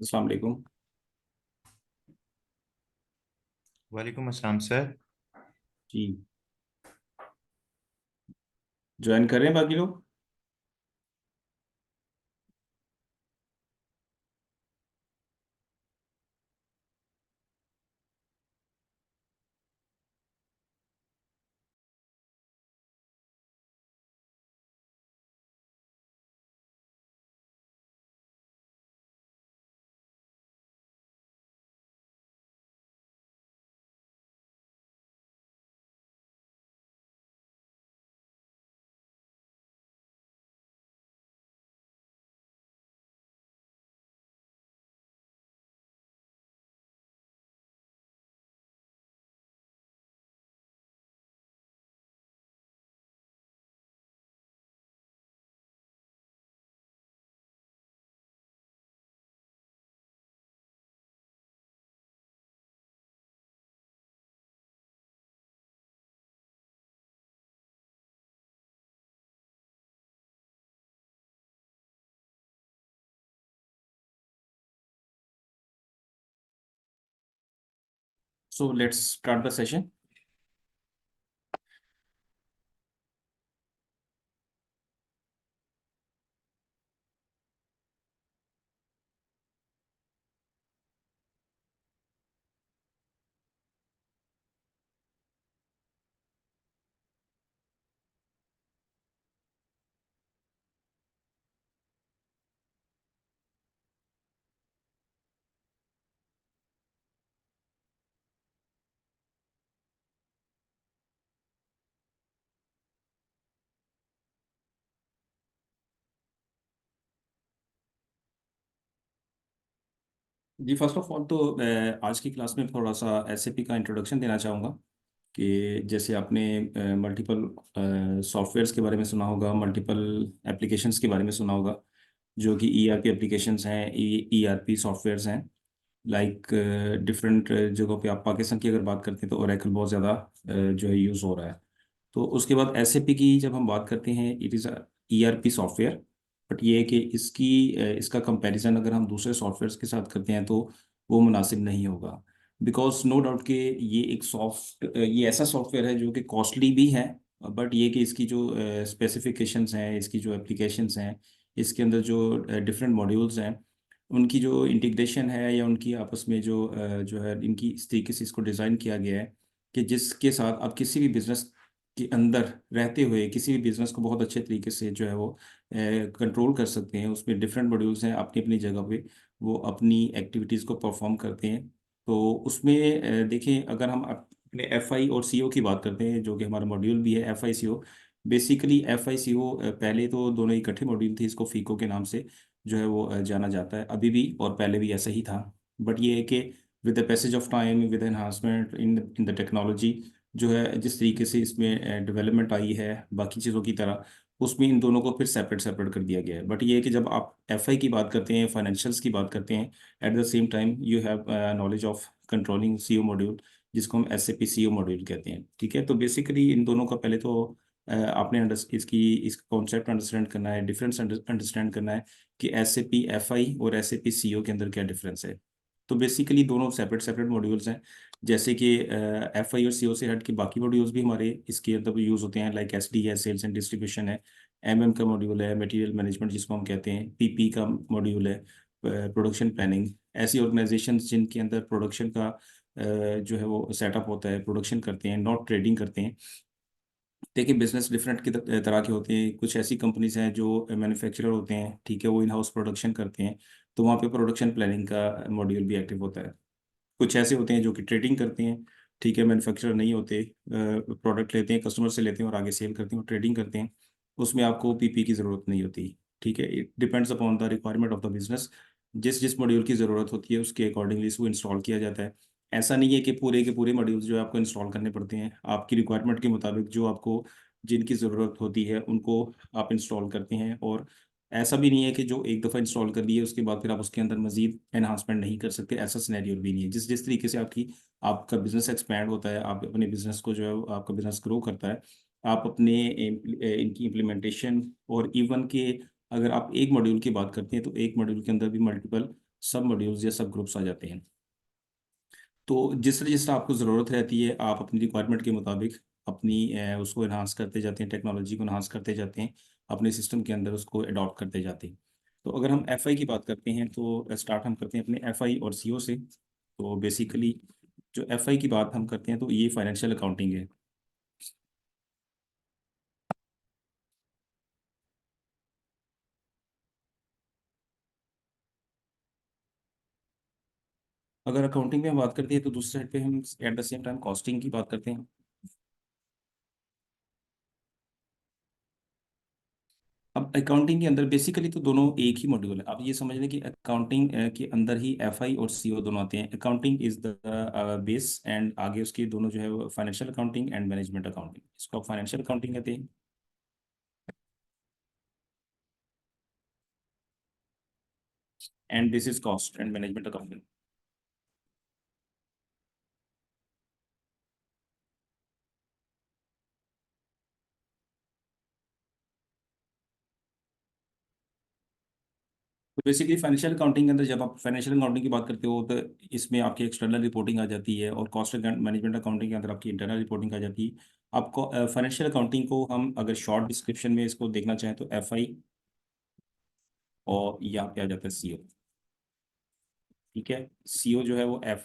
अस्सलाम वालेकुम। वालेकुम अस्सलाम सर। जी, ज्वाइन कर रहे हैं बाकी लोग। So let's start the session. जी, फर्स्ट ऑफ ऑल तो मैं आज की क्लास में थोड़ा सा एसएपी का इंट्रोडक्शन देना चाहूँगा कि जैसे आपने मल्टीपल सॉफ्टवेयर्स के बारे में सुना होगा, मल्टीपल एप्लीकेशंस के बारे में सुना होगा, जो कि ईआरपी एप्लीकेशंस हैं, ईआरपी सॉफ्टवेयर्स हैं। लाइक डिफरेंट जगहों पे आप पाकिस्तान की अगर बात करते हैं तो ओरेकल बहुत ज़्यादा जो है यूज़ हो रहा है। तो उसके बाद एसएपी की जब हम बात करते हैं, it is ERP software. But ये है कि इसका कंपैरिजन अगर हम दूसरे सॉफ्टवेयर्स के साथ करते हैं तो वो मुनासिब नहीं होगा। बिकॉज नो डाउट कि ये ऐसा सॉफ्टवेयर है जो कि कॉस्टली भी है। बट ये कि इसकी जो स्पेसिफिकेशंस हैं, इसकी जो एप्लीकेशंस हैं, इसके अंदर जो डिफरेंट मॉड्यूल्स हैं, उनकी जो इंटीग्रेशन है या उनकी आपस में जो है इनकी इस तरीके से इसको डिज़ाइन किया गया है कि जिसके साथ आप किसी भी बिजनेस के अंदर रहते हुए किसी भी बिजनेस को बहुत अच्छे तरीके से जो है वो कंट्रोल कर सकते हैं। उसमें डिफरेंट मॉड्यूल्स हैं अपनी अपनी जगह पे, वो अपनी एक्टिविटीज़ को परफॉर्म करते हैं। तो उसमें देखें, अगर हम अपने एफआई और सीओ की बात करते हैं, जो कि हमारा मॉड्यूल भी है FI CO. Basically FI CO पहले तो दोनों इकट्ठे मॉड्यूल थे, इसको फीको के नाम से जो है वो जाना जाता है अभी भी, और पहले भी ऐसा ही था। बट ये है कि with the passage of time, with enhancement in the technology, जो है जिस तरीके से इसमें डेवलपमेंट आई है बाकी चीज़ों की तरह, उसमें इन दोनों को फिर सेपरेट सेपरेट कर दिया गया है। बट ये है कि जब आप एफआई की बात करते हैं, फाइनेंशियल्स की बात करते हैं, at the same time you have knowledge of controlling CO module, जिसको हम एसएपी सीओ मॉड्यूल कहते हैं। ठीक है, तो बेसिकली इन दोनों का पहले तो आपने इसका कॉन्सेप्ट अंडरस्टैंड करना है, डिफरेंस अंडरस्टैंड करना है कि एसएपी एफआई और एसएपी सीओ के अंदर क्या डिफरेंस है। तो बेसिकली दोनों सेपरेट सेपरेट मॉड्यूल्स हैं। जैसे कि एफआई और सीओ से हट के बाकी मॉड्यूल्स भी हमारे इसके अंदर यूज़ होते हैं, लाइक एसडी है, सेल्स एंड डिस्ट्रीब्यूशन है, एमएम का मॉड्यूल है, मटेरियल मैनेजमेंट जिसको हम कहते हैं, पीपी का मॉड्यूल है, प्रोडक्शन प्लानिंग। ऐसी ऑर्गेनाइजेशन जिनके अंदर प्रोडक्शन का जो है वो सेटअप होता है, प्रोडक्शन करते हैं, नॉट ट्रेडिंग करते हैं। देखिए, बिजनेस डिफरेंट की तरह के होते हैं। कुछ ऐसी कंपनीज हैं जो मैन्युफैक्चरर होते हैं, ठीक है, वो इन हाउस प्रोडक्शन करते हैं, तो वहाँ पे प्रोडक्शन प्लानिंग का मॉड्यूल भी एक्टिव होता है। कुछ ऐसे होते हैं जो कि ट्रेडिंग करते हैं, ठीक है, मैन्युफैक्चरर नहीं होते, प्रोडक्ट लेते हैं, कस्टमर से लेते हैं और आगे सेल करते हैं और ट्रेडिंग करते हैं। उसमें आपको पीपी की ज़रूरत नहीं होती। ठीक है, it depends upon the requirement of the business. जिस जिस मॉड्यूल की ज़रूरत होती है उसके अकॉर्डिंगली इसको इंस्टॉल किया जाता है। ऐसा नहीं है कि पूरे के पूरे मॉड्यूल्स जो है आपको इंस्टॉल करने पड़ते हैं। आपकी रिक्वायरमेंट के मुताबिक जो आपको जिनकी ज़रूरत होती है उनको आप इंस्टॉल करते हैं। और ऐसा भी नहीं है कि जो एक दफ़ा इंस्टॉल कर दिए उसके बाद फिर आप उसके अंदर मजीद एनहांसमेंट नहीं कर सकते, ऐसा सिनेरियो भी नहीं है। जिस जिस तरीके से आपका बिजनेस एक्सपैंड होता है, आप अपने बिजनेस को जो है आपका बिजनेस ग्रो करता है, आप अपने इनकी इम्प्लीमेंटेशन और इवन के, अगर आप एक मॉड्यूल की बात करते हैं तो एक मॉड्यूल के अंदर भी मल्टीपल सब मॉड्यूल्स या सब ग्रुप्स आ जाते हैं। तो जिस तरह आपको ज़रूरत रहती है आप अपनी रिक्वायरमेंट के मुताबिक अपनी उसको इन्हांस करते जाते हैं, टेक्नोलॉजी को इन्हांस करते जाते हैं, अपने सिस्टम के अंदर उसको अडॉप्ट करते जाते हैं। तो अगर हम एफआई की बात करते हैं तो स्टार्ट हम करते हैं अपने एफआई और सीओ से। तो बेसिकली जो एफआई की बात हम करते हैं तो ये फाइनेंशियल अकाउंटिंग है। अगर अकाउंटिंग में हम बात करते हैं तो दूसरे साइड पे हम at the same time costing की बात करते हैं। अब अकाउंटिंग के अंदर बेसिकली तो दोनों एक ही मॉड्यूल है। आप ये समझ लें कि अकाउंटिंग के अंदर ही एफआई और सीओ दोनों आते हैं। Accounting is the base and आगे उसके दोनों जो है वो financial accounting and management accounting, इसको आप फाइनेंशियल अकाउंटिंग कहते हैं। And this is cost and management accounting. तो बेसिकली फाइनेंशियल अकाउंटिंग के अंदर जब आप फाइनेंशियल अकाउंटिंग की बात करते हो तो इसमें आपकी एक्सटर्नल रिपोर्टिंग आ जाती है, और कॉस्ट मैनेजमेंट अकाउंटिंग के अंदर आपकी इंटरनल रिपोर्टिंग आ जाती है। आपको फाइनेंशियल अकाउंटिंग को हम अगर शॉर्ट डिस्क्रिप्शन में इसको देखना चाहें तो एफआई, और यहाँ पे आ जाता है सीओ। ठीक है, सीओ जो है वो एफ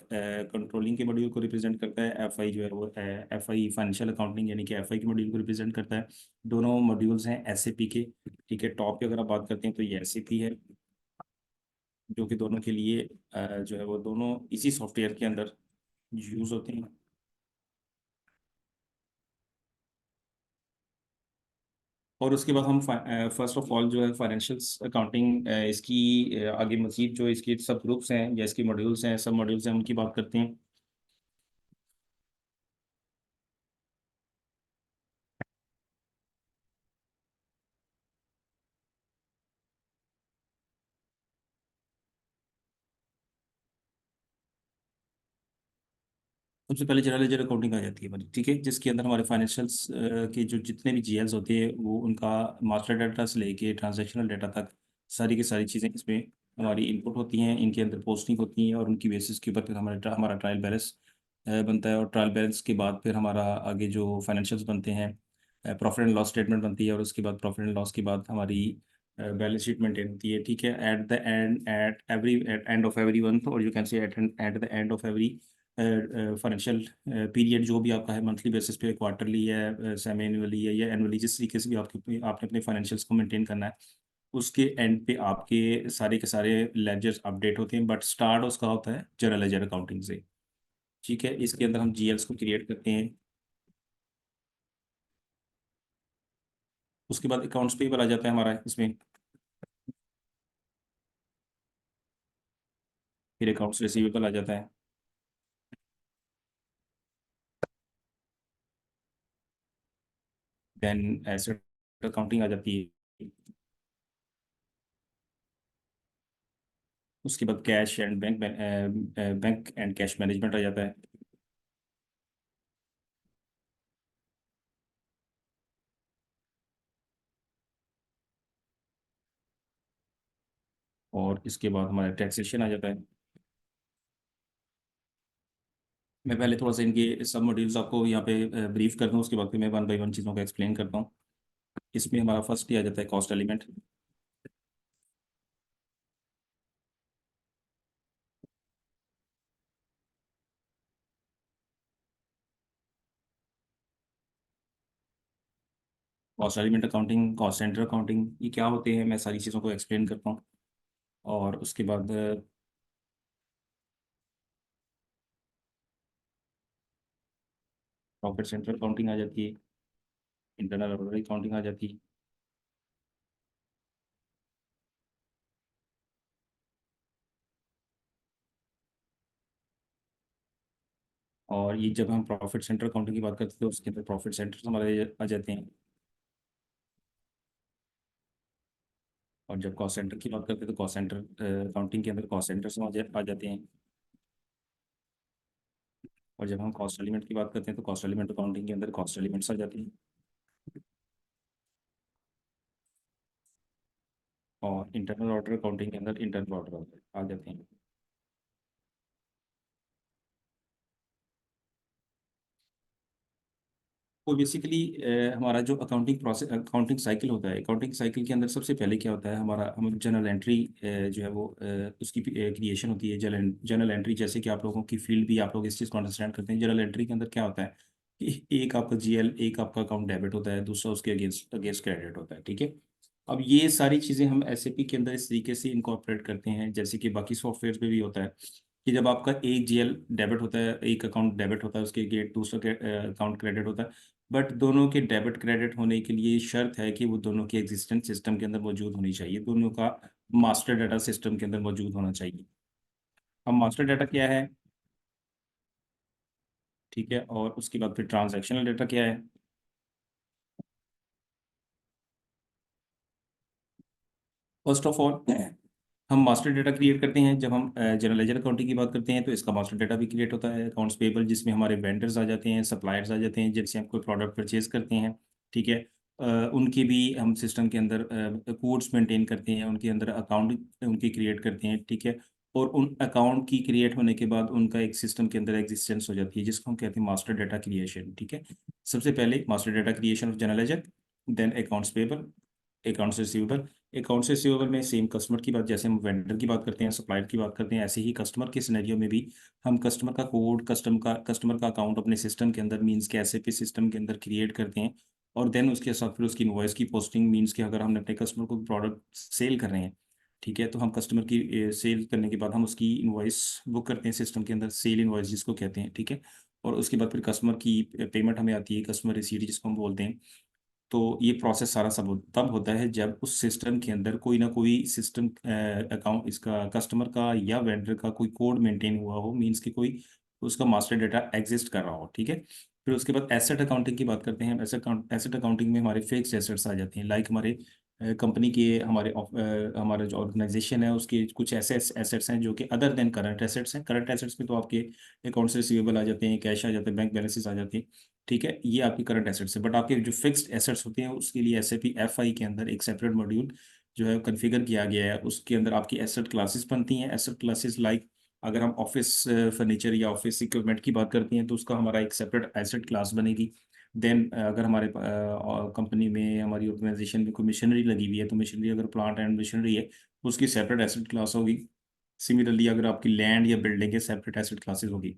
कंट्रोलिंग के मॉड्यूल को रिप्रेजेंट करता है, एफआई जो है वो एफआई फाइनेंशियल अकाउंटिंग यानी कि एफआई के मॉड्यूल को रिप्रेजेंट करता है। दोनों मॉड्यूल्स हैं एसएपी के। ठीक है, टॉप पे अगर आप बात करते हैं तो ये एसएपी है, जो कि दोनों के लिए जो है वो दोनों इसी सॉफ्टवेयर के अंदर यूज होते हैं। और उसके बाद हम फर्स्ट ऑफ ऑल जो है फाइनेंशियल अकाउंटिंग इसकी आगे मजीद जो इसके सब ग्रुप्स हैं या इसके मॉड्यूल्स हैं, सब मॉड्यूल्स हैं, उनकी बात करते हैं। सबसे पहले जनरल लेजर अकाउंटिंग आ जाती है हमारी। ठीक है, जिसके अंदर हमारे फाइनेंशियल्स के जो जितने भी जीएल्स होते हैं वो उनका मास्टर डाटा से लेके ट्रांजैक्शनल डाटा तक सारी की सारी चीज़ें इसमें हमारी इनपुट होती हैं, इनके अंदर पोस्टिंग होती हैं, और उनकी बेसिस के ऊपर फिर हमारा ट्रायल बैलेंस बनता है। और ट्रायल बैलेंस के बाद फिर हमारा आगे जो फाइनेंशियल्स बनते हैं, प्रॉफिट एंड लॉस स्टेटमेंट बनती है, और उसके बाद प्रॉफिट एंड लॉस के बाद हमारी बैलेंस शीट मेंटेन होती है। ठीक है, at the end at every at end of every month, और you can say at the end of every financial period, जो भी आपका है, मंथली बेसिस पे, क्वार्टरली है, सेमी एनुअली है या एनुअली, जिस तरीके से भी आपने अपने फाइनेंशियल्स को मेंटेन करना है, उसके एंड पे आपके सारे के सारे लेजर्स अपडेट होते हैं। बट स्टार्ट उसका होता है जनरल लेजर अकाउंटिंग से। ठीक है, इसके अंदर हम जीएल्स को क्रिएट करते हैं। उसके बाद अकाउंट्स पेबल आ जाता है हमारा इसमें, फिर अकाउंट्स रिसीवेबल आ जाता है, देन एसेट अकाउंटिंग आ जाती है। उसके बाद cash and bank and cash management आ जाता है। और इसके बाद हमारा टैक्सेशन आ जाता है। मैं पहले थोड़ा सा इनके सब मॉड्यूल्स आपको यहाँ पे ब्रीफ कर दूँ, उसके बाद फिर मैं वन बाई वन चीज़ों को एक्सप्लेन करता हूँ। इसमें हमारा फर्स्ट ही आ जाता है cost element. Cost element accounting, cost centre accounting, ये क्या होते हैं मैं सारी चीज़ों को एक्सप्लेन करता हूँ। और उसके बाद प्रॉफिट सेंटर अकाउंटिंग आ जाती है, इंटरनल ऑर्डर अकाउंटिंग आ जाती है। और ये जब हम प्रॉफिट सेंटर अकाउंटिंग की बात करते हैं तो उसके अंदर प्रॉफिट सेंटर हमारे आ जाते हैं। और जब कॉस्ट सेंटर की बात करते हैं तो कॉस्ट सेंटर अकाउंटिंग के अंदर कॉस्ट सेंटर आ जाते हैं। और जब हम कॉस्ट एलिमेंट की बात करते हैं तो कॉस्ट एलिमेंट अकाउंटिंग के अंदर कॉस्ट एलिमेंट्स आ जाते हैं। और इंटरनल ऑर्डर अकाउंटिंग के अंदर इंटरनल ऑर्डर आ जाते हैं। वो बेसिकली हमारा जो अकाउंटिंग प्रोसेस अकाउंटिंग साइकिल होता है, अकाउंटिंग साइकिल के अंदर सबसे पहले क्या होता है, हमारा हम जनरल एंट्री जो है वो उसकी क्रिएशन होती है। जनरल एंट्री, जैसे कि आप लोगों की फील्ड भी आप लोग इस चीज़ को अंडरस्टैंड करते हैं। जनरल एंट्री के अंदर क्या होता है कि एक आपका जीएल, एक आपका अकाउंट डेबिट होता है, दूसरा उसके अगेंस्ट अगेंस्ट क्रेडिट होता है, ठीक है। अब ये सारी चीज़ें हम एसएपी के अंदर इस तरीके से इनकॉर्पोरेट करते हैं, जैसे कि बाकी सॉफ्टवेयर पे भी होता है कि जब आपका एक जीएल डेबिट होता है, एक अकाउंट डेबिट होता है, उसके गेट दूसरा अकाउंट क्रेडिट होता है। बट दोनों के डेबिट क्रेडिट होने के लिए शर्त है कि वो दोनों की एग्जिस्टेंस सिस्टम के अंदर मौजूद होनी चाहिए, दोनों का मास्टर डाटा सिस्टम के अंदर मौजूद होना चाहिए। अब मास्टर डाटा क्या है, ठीक है, और उसके बाद फिर ट्रांजैक्शनल डाटा क्या है। फर्स्ट ऑफ ऑल हम मास्टर डाटा क्रिएट करते हैं जब हम जनरल लेजर अकाउंटिंग की बात करते हैं, तो इसका मास्टर डाटा भी क्रिएट होता है। अकाउंट्स पेबल, जिसमें हमारे वेंडर्स आ जाते हैं, सप्लायर्स आ जाते हैं, जिनसे हम कोई प्रोडक्ट परचेज करते हैं, ठीक है। उनके भी हम सिस्टम के अंदर कोड्स मेंटेन करते हैं, उनके अंदर अकाउंट उनकी क्रिएट करते हैं, ठीक है। और उन अकाउंट की क्रिएट होने के बाद उनका एक सिस्टम के अंदर एग्जिस्टेंस हो जाती है, जिसको हम कहते हैं मास्टर डाटा क्रिएशन, ठीक है। सबसे पहले master data creation of general ledger, then accounts payable, accounts receivable. Accounts receivable में सेम कस्टमर की बात, जैसे हम वेंडर की बात करते हैं, सप्लायर की बात करते हैं, ऐसे ही कस्टमर के सिनेरियो में भी हम कस्टमर का कोड, कस्टमर का अकाउंट अपने सिस्टम के अंदर, मीन्स के एसएपी सिस्टम के अंदर क्रिएट करते हैं। और देन उसके साथ फिर उसकी इनवॉइस की पोस्टिंग, मीन्स के अगर हमने अपने कस्टमर को प्रोडक्ट सेल कर रहे हैं, ठीक है, तो हम कस्टमर की सेल करने के बाद हम उसकी इनवॉइस बुक करते हैं सिस्टम के अंदर, सेल इनवॉइस जिसको कहते हैं, ठीक है। और उसके बाद फिर कस्टमर की पेमेंट हमें आती है, कस्टमर रिसीट जिसको हम बोलते हैं। तो ये प्रोसेस सारा सब तब होता है जब उस सिस्टम के अंदर कोई ना कोई सिस्टम अकाउंट, इसका कस्टमर का या वेंडर का कोई कोड मेंटेन हुआ हो, मींस कि कोई उसका मास्टर डाटा एग्जिस्ट कर रहा हो, ठीक है। फिर उसके बाद एसेट अकाउंटिंग की बात करते हैं। एसेट अकाउंटिंग में हमारे फिक्स्ड एसेट्स आ जाते हैं, लाइक हमारे कंपनी के, हमारा जो ऑर्गेनाइजेशन है उसके कुछ ऐसे एसेट्स हैं जो कि अदर देन करंट एसेट्स हैं। करंट एसेट्स में तो आपके अकाउंट्स रिसीवेबल आ जाते हैं, कैश आ जाते हैं, बैंक बैलेंसेस आ जाते हैं, ठीक है, ये आपकी करंट एसेट्स है। बट आपके जो फिक्स्ड एसेट्स होते हैं उसके लिए एसएपी एफआई के अंदर एक सेपरेट मॉड्यूल जो है कॉन्फ़िगर किया गया है। उसके अंदर आपकी एसेट क्लासेस बनती हैं। एसेट क्लासेस लाइक अगर हम ऑफिस फर्नीचर या ऑफिस इक्विपमेंट की बात करते हैं तो उसका हमारा एक सेपरेट एसेट क्लास बनेगी। देन अगर हमारे कंपनी में, हमारी ऑर्गेनाइजेशन में कोई मशीनरी लगी हुई है, तो मशीनरी, अगर प्लांट एंड मशीनरी है, उसकी सेपरेट एसेट क्लास होगी। सिमिलरली अगर आपकी लैंड या बिल्डिंग है, सेपरेट एसेट क्लासेस होगी।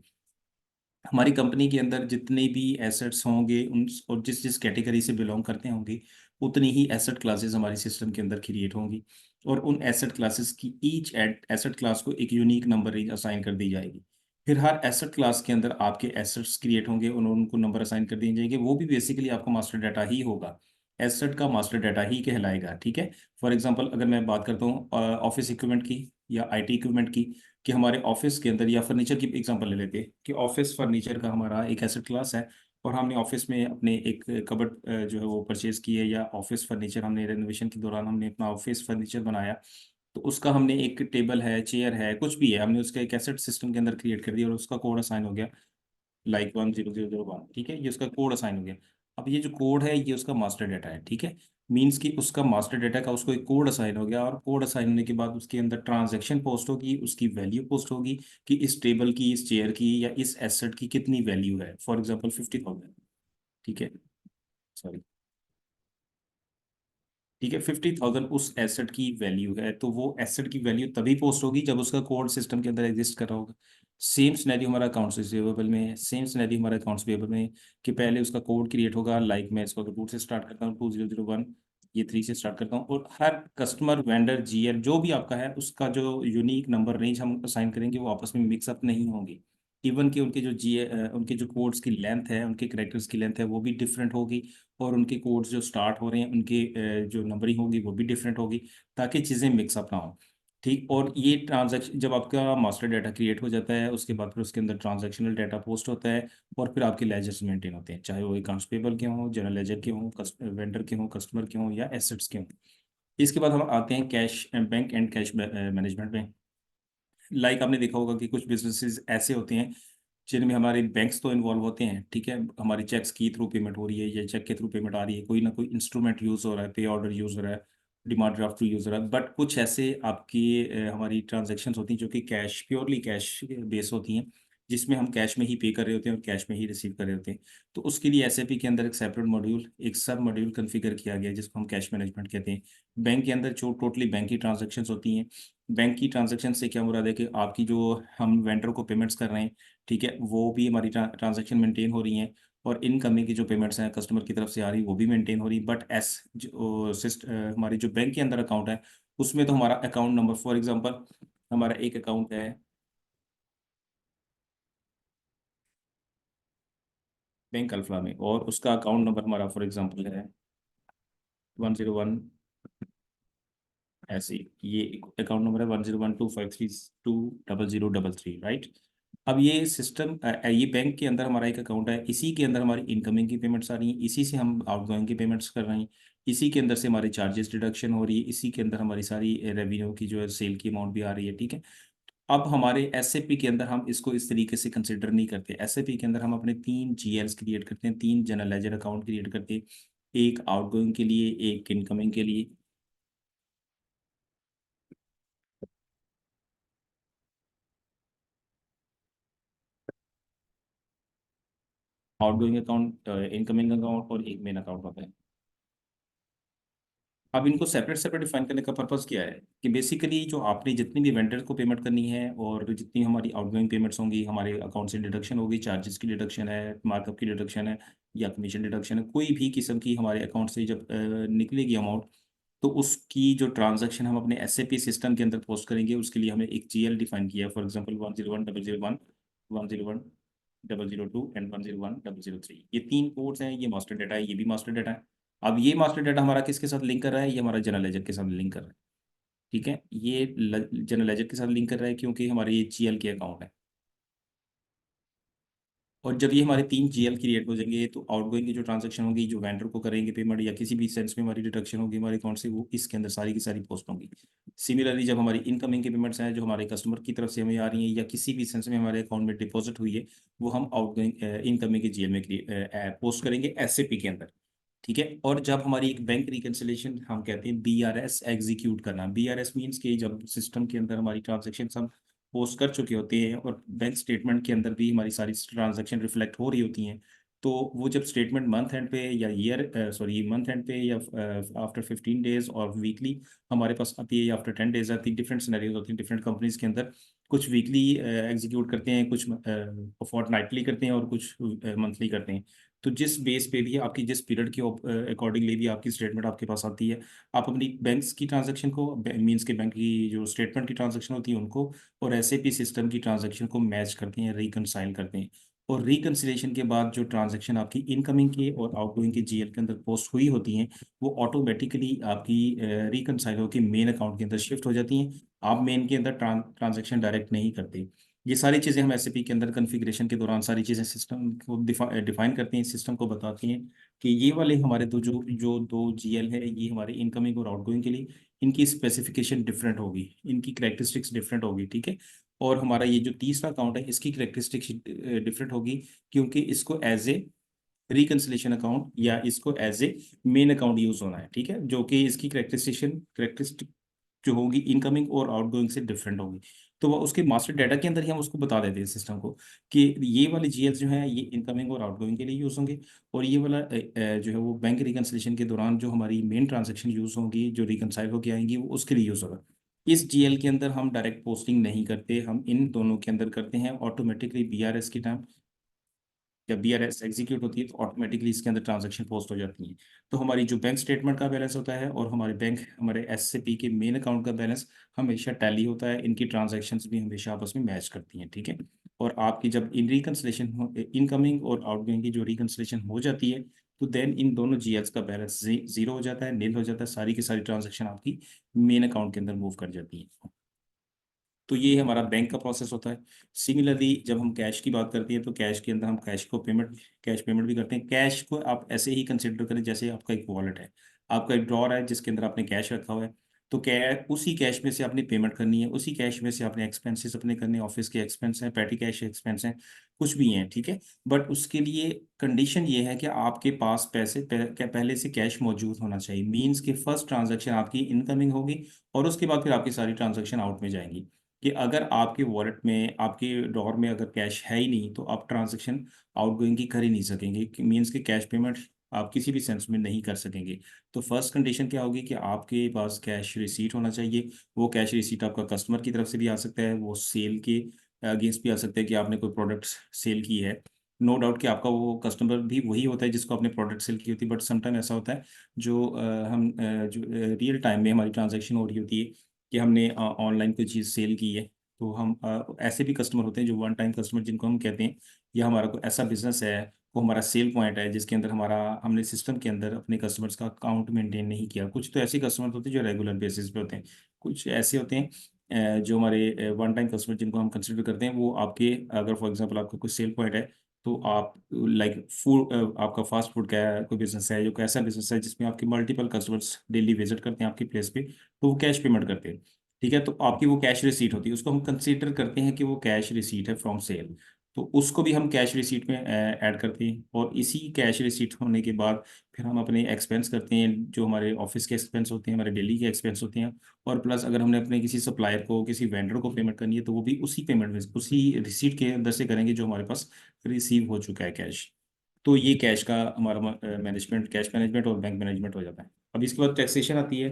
हमारी कंपनी के अंदर जितने भी एसेट्स होंगे उन, और जिस जिस कैटेगरी से बिलोंग करते होंगे, उतनी ही एसेट क्लासेस हमारी सिस्टम के अंदर क्रिएट होंगी। और उन एसेट क्लासेस की ईच एसेट क्लास को एक यूनिक नंबर रेंज असाइन कर दी जाएगी। फिर हर एसेट क्लास के अंदर आपके एसेट्स क्रिएट होंगे, उनको नंबर असाइन कर दिए जाएंगे, वो भी बेसिकली आपका मास्टर डाटा ही होगा, एसेट का मास्टर डाटा ही कहलाएगा, ठीक है। फॉर एग्जांपल अगर मैं बात करता हूँ ऑफिस इक्विपमेंट की या आईटी इक्विपमेंट की, कि हमारे ऑफिस के अंदर, या फर्नीचर की एग्जांपल ले लेते हैं कि ऑफिस फर्नीचर का हमारा एक एसेट क्लास है, और हमने ऑफिस में अपने एक कबर्ड जो है वो परचेज की है, या ऑफिस फर्नीचर हमने रेनोवेशन के दौरान हमने अपना ऑफिस फर्नीचर बनाया, तो उसका हमने एक टेबल है, चेयर है, कुछ भी है, हमने उसका एक एसेट सिस्टम के अंदर क्रिएट कर दिया और उसका कोड असाइन हो गया, लाइक 10001, ठीक है, ये उसका कोड असाइन हो गया। अब ये जो कोड है ये उसका मास्टर डाटा है, ठीक है। मीन्स कि उसका मास्टर डाटा का उसको एक कोड असाइन हो गया, और कोड असाइन होने के बाद उसके अंदर ट्रांजैक्शन पोस्ट होगी, उसकी वैल्यू पोस्ट होगी कि इस टेबल की, इस चेयर की या इस एसेट की कितनी वैल्यू है, फॉर एग्जाम्पल 50,000, ठीक है, सॉरी, ठीक है, 50,000 उस एसेट की वैल्यू है, तो वो एसेट की वैल्यू तभी पोस्ट होगी जब उसका कोड सिस्टम के अंदर एग्जिस्ट कर रहा होगा। सेम सिनेरियो हमारा अकाउंट्स रिसीवेबल में है, सेम सिनेरियो हमारा अकाउंट्स पेबल में है, कि पहले उसका कोड क्रिएट होगा, लाइक मैं इसको अगर 2 से स्टार्ट करता हूँ, 2001, ये 3 से स्टार्ट करता हूँ, और हर कस्टमर, वेंडर, जीएल जो भी आपका है, उसका जो यूनिक नंबर रेंज हम असाइन करेंगे वो आपस में मिक्सअप नहीं होंगे। इवन कि उनके जो उनके जो कोड्स की लेंथ है, उनके करेक्टर्स की लेंथ है, वो भी डिफरेंट होगी, और उनके कोड्स जो स्टार्ट हो रहे हैं उनके जो नंबरिंग होगी वो भी डिफरेंट होगी, ताकि चीज़ें मिक्सअप ना हो, ठीक। और ये ट्रांजैक्शन जब आपका मास्टर डाटा क्रिएट हो जाता है, उसके बाद फिर उसके अंदर ट्रांजैक्शनल डाटा पोस्ट होता है, और फिर आपके लेजर्स मेंटेन होते हैं, चाहे वो अकाउंट्स पेबल के हों, जनरल लेजर के हों, वेंडर के हों, कस्टमर के हों, या एसेट्स के हों। इसके बाद हम आते हैं cash, bank and cash management में। लाइक आपने देखा होगा कि कुछ बिजनेसेस ऐसे होते हैं जिनमें हमारे बैंक्स तो इन्वॉल्व होते हैं, ठीक है, हमारी चेक्स की थ्रू पेमेंट हो रही है या चेक के थ्रू पेमेंट आ रही है, कोई ना कोई इंस्ट्रूमेंट यूज़ हो रहा है, पे ऑर्डर यूज़ हो रहा है, डिमांड ड्राफ्ट यूज़ हो रहा है। बट कुछ ऐसे आपकी हमारी ट्रांजेक्शन्स होती हैं जो कि कैश, प्योरली कैश बेस होती हैं, जिसमें हम कैश में ही पे कर रहे होते हैं और कैश में ही रिसीव कर रहे होते हैं। तो उसके लिए एसएपी के अंदर एक सेपरेट मॉड्यूल, एक सब मॉड्यूल कॉन्फ़िगर किया गया है जिसको हम कैश मैनेजमेंट कहते हैं। बैंक के अंदर जो टोटली बैंक की ट्रांजेक्शन्स होती हैं, बैंक की ट्रांजेक्शन से क्या मुराद है कि आपकी जो हम वेंडर को पेमेंट्स कर रहे हैं, ठीक है, वो भी हमारी ट्रांजेक्शन मेंटेन हो रही हैं, और इनकमिंग की जो पेमेंट्स हैं कस्टमर की तरफ से आ रही वो भी मेंटेन हो रही। बट एस जो हमारी जो बैंक के अंदर अकाउंट है, उसमें तो हमारा अकाउंट नंबर, फॉर एग्जांपल हमारा एक अकाउंट है बैंक अल्फा में, और उसका अकाउंट नंबर हमारा फॉर एग्जांपल है 101, ऐसे ये अकाउंट नंबर है 10125320033, राइट। अब ये सिस्टम, ये बैंक के अंदर हमारा एक अकाउंट है, इसी के अंदर हमारी इनकमिंग की पेमेंट्स आ रही हैं, इसी से हम आउटगोइंग की पेमेंट्स कर रहे हैं, इसी के अंदर से हमारी चार्जेस डिडक्शन हो रही है, इसी के अंदर हमारी सारी रेवेन्यू की जो है सेल की अमाउंट भी आ रही है, ठीक है। अब हमारे एसएपी के अंदर हम इसको इस तरीके से कंसिडर नहीं करते। एसएपी के अंदर हम अपने 3 जीएल्स क्रिएट करते हैं, 3 जनरल लेजर अकाउंट क्रिएट करते हैं, एक आउटगोइंग के लिए, एक इनकमिंग के लिए। आउटगोइंग अकाउंट, इनकमिंग अकाउंट, और एक मेन अकाउंट होता है। अब इनको सेपरेट सेपरेट डिफाइन करने का पर्पस क्या है कि बेसिकली जो आपने जितनी भी वेंडर को पेमेंट करनी है और जितनी हमारी आउटगोइंग पेमेंट्स होंगी, हमारे अकाउंट से डिडक्शन होगी, चार्जेस की डिडक्शन है, मार्कअप की डिडक्शन है, या कमीशन डिडक्शन है, कोई भी किस्म की हमारे अकाउंट से जब निकलेगी अमाउंट, तो उसकी जो ट्रांजैक्शन हम अपने एसएपी सिस्टम के अंदर पोस्ट करेंगे, उसके लिए हमने एक जीएल डिफाइन किया है। फॉर एग्जांपल 1010001, 1010002 एंड 1010003, ये 3 कोड्स हैं, ये मास्टर डाटा है, ये भी मास्टर डाटा है। अब ये मास्टर डाटा हमारा किसके साथ लिंक कर रहा है? ये हमारा जनरल लेजर के साथ लिंक कर रहा है, ठीक है। ये जनरल लेजर के साथ लिंक कर रहा है क्योंकि हमारे ये जीएल के अकाउंट है। और जब ये हमारे 3 जीएल क्रिएट हो जाएंगे, तो आउटगोइंग की जो ट्रांजैक्शन होगी, जो वेंडर को करेंगे पेमेंट, या किसी भी सेंस में हमारी डिडक्शन होगी हमारे अकाउंट से, वो इसके अंदर सारी की सारी पोस्ट होंगी। सिमिलरली जब हमारी इनकमिंग की पेमेंट्स हैं, जो हमारे कस्टमर की तरफ से हमें आ रही हैं, या किसी भी सेंस में हमारे अकाउंट में डिपॉजिट हुई है, वो हम आउटगोइंग इनकमिंग के जीएल में पोस्ट करेंगे एसएपी के अंदर, ठीक है। और जब हमारी एक बैंक रिकन्सिलेशन, हम कहते हैं बीआरएस एग्जीक्यूट करना, बीआरएस मींस कि जब सिस्टम के अंदर हमारी ट्रांजैक्शन हम पोस्ट कर चुके होते हैं और बैंक स्टेटमेंट के अंदर भी हमारी सारी ट्रांजैक्शन रिफ्लेक्ट हो रही होती हैं, तो वो जब स्टेटमेंट मंथ एंड पे या मंथ एंड पे, या आफ्टर 15 डेज और वीकली हमारे पास आती है, या आफ्टर 10 डेज आती है, डिफरेंट सिनेरियोज होती हैं डिफरेंट कंपनीज के अंदर। कुछ वीकली एग्जीक्यूट करते हैं, कुछ फोर्टनाइटली करते हैं, और कुछ मंथली करते हैं। तो जिस बेस पे भी आपकी, जिस पीरियड के अकॉर्डिंगली भी आपकी स्टेटमेंट आपके पास आती है, आप अपनी बैंक्स की ट्रांजैक्शन को, मीन्स के बैंक की जो स्टेटमेंट की ट्रांजैक्शन होती है उनको, और एसएपी सिस्टम की ट्रांजैक्शन को मैच करते हैं, रिकनसाइल करते हैं। और रिकनसिलेशन के बाद जो ट्रांजैक्शन आपकी इनकमिंग की और आउटगोइंग की जीएल के अंदर पोस्ट हुई होती हैं, वो ऑटोमेटिकली आपकी रिकनसाइल होकर मेन अकाउंट के अंदर शिफ्ट हो जाती हैं। आप मेन के अंदर ट्रांजैक्शन डायरेक्ट नहीं करते। ये सारी चीज़ें हम एसएपी के अंदर कॉन्फ़िगरेशन के दौरान सारी चीज़ें सिस्टम को डिफाइन करते हैं, सिस्टम को बताते हैं कि ये वाले हमारे जो दो जीएल है, ये हमारे इनकमिंग और आउटगोइंग के लिए, इनकी स्पेसिफिकेशन डिफरेंट होगी, इनकी करेक्टरिस्टिक्स डिफरेंट होगी, ठीक है। और हमारा ये जो तीसरा अकाउंट है, इसकी करेक्टरिस्टिक्स डिफरेंट होगी, क्योंकि इसको एज ए रिकन्सिलेशन अकाउंट या इसको as a main account use होना है, ठीक है, जो कि इसकी करेक्टरिस्टिक जो होगी इनकमिंग और आउटगोइंग से डिफरेंट होगी। तो वो उसके मास्टर डाटा के अंदर ही हम उसको बता देते हैं सिस्टम को कि ये वाले जीएल जो है ये इनकमिंग और आउटगोइंग के लिए यूज होंगे, और ये वाला जो है वो बैंक रिकन्सिलेशन के दौरान जो हमारी मेन ट्रांजेक्शन यूज होंगी, जो रिकनसाइल होकर आएंगी, वो उसके लिए यूज होगा। इस जीएल के अंदर हम डायरेक्ट पोस्टिंग नहीं करते, हम इन दोनों के अंदर करते हैं ऑटोमेटिकली। बीआरएस की टाइम जब बीआरएस एग्जीक्यूट होती है, तो ऑटोमेटिकली इसके अंदर ट्रांजैक्शन पोस्ट हो जाती हैं। तो हमारी जो बैंक स्टेटमेंट का बैलेंस होता है और हमारे एससीपी के मेन अकाउंट का बैलेंस हमेशा टैली होता है, इनकी ट्रांजैक्शंस भी हमेशा आपस में मैच करती हैं, ठीक है। और आपकी जब इन रिकन्सिलेशन, इनकमिंग और आउटगोइंग की जो रिकन्सिलेशन हो जाती है, तो देन इन दोनों जीएल्स का बैलेंस जीरो हो जाता है, नील हो जाता है, सारी की सारी ट्रांजैक्शन आपकी मेन अकाउंट के अंदर मूव कर जाती है। तो ये हमारा बैंक का प्रोसेस होता है। सिमिलरली जब हम कैश की बात करते हैं, तो कैश के अंदर हम कैश पेमेंट भी करते हैं। कैश को आप ऐसे ही कंसिडर करें जैसे आपका एक वॉलेट है, आपका एक ड्रॉर है जिसके अंदर आपने कैश रखा हुआ है। तो उसी कैश में से आपने पेमेंट करनी है, उसी कैश में से आपने एक्सपेंसेस अपने करने हैं, ऑफिस के एक्सपेंस हैं, पैटी कैश एक्सपेंस हैं, कुछ भी हैं, ठीक है। बट उसके लिए कंडीशन ये है कि आपके पास पैसे पहले से कैश मौजूद होना चाहिए, मीन्स कि फर्स्ट ट्रांजैक्शन आपकी इनकमिंग होगी और उसके बाद फिर आपकी सारी ट्रांजैक्शन आउट में जाएंगी। कि अगर आपके वॉलेट में, आपके ड्रॉर में अगर कैश है ही नहीं, तो आप ट्रांजैक्शन आउटगोइंग की कर ही नहीं सकेंगे, मीन्स कि कैश पेमेंट आप किसी भी सेंस में नहीं कर सकेंगे। तो फर्स्ट कंडीशन क्या होगी कि आपके पास कैश रिसीट होना चाहिए। वो कैश रिसीट आपका कस्टमर की तरफ से भी आ सकता है, वो सेल के अगेंस्ट भी आ सकता है कि आपने कोई प्रोडक्ट सेल की है। नो डाउट कि आपका वो कस्टमर भी वही होता है जिसको आपने प्रोडक्ट सेल की होती है, बट समटाइम ऐसा होता है जो जो रियल टाइम में हमारी ट्रांजैक्शन हो रही होती है कि हमने ऑनलाइन कोई चीज़ सेल की है। तो हम ऐसे भी कस्टमर होते हैं जो वन टाइम कस्टमर, जिनको हम कहते हैं या हमारा कोई ऐसा बिजनेस है, वो हमारा सेल पॉइंट है जिसके अंदर हमारा, हमने सिस्टम के अंदर अपने कस्टमर्स का अकाउंट मेंटेन नहीं किया। कुछ तो ऐसे कस्टमर होते हैं जो रेगुलर बेसिस पे होते हैं, कुछ ऐसे होते हैं जो हमारे वन टाइम कस्टमर जिनको हम कंसिडर करते हैं। वो आपके, अगर फॉर एग्जांपल आपका कोई सेल पॉइंट है, तो आप लाइक फूड, आपका फास्ट फूड का कोई बिजनेस है, जो कोई ऐसा बिजनेस है जिसमें आपके मल्टीपल कस्टमर्स डेली विजिट करते हैं आपकी प्लेस पे, तो वो कैश पेमेंट करते हैं। ठीक है, तो आपकी वो कैश रिसीट होती है, उसको हम कंसीडर करते हैं कि वो कैश रिसीट है फ्रॉम सेल। तो उसको भी हम कैश रिसीट में ऐड करते हैं, और इसी कैश रिसीट होने के बाद फिर हम अपने एक्सपेंस करते हैं, जो हमारे ऑफिस के एक्सपेंस होते हैं, हमारे डेली के एक्सपेंस होते हैं। और प्लस अगर हमने अपने किसी सप्लायर को, किसी वेंडर को पेमेंट करनी है, तो वो भी उसी पेमेंट में, उसी रिसीट के अंदर से करेंगे जो हमारे पास रिसीव हो चुका है कैश। तो ये कैश का हमारा मैनेजमेंट, कैश मैनेजमेंट और बैंक मैनेजमेंट हो जाता है। अब इसके बाद टैक्सेशन आती है।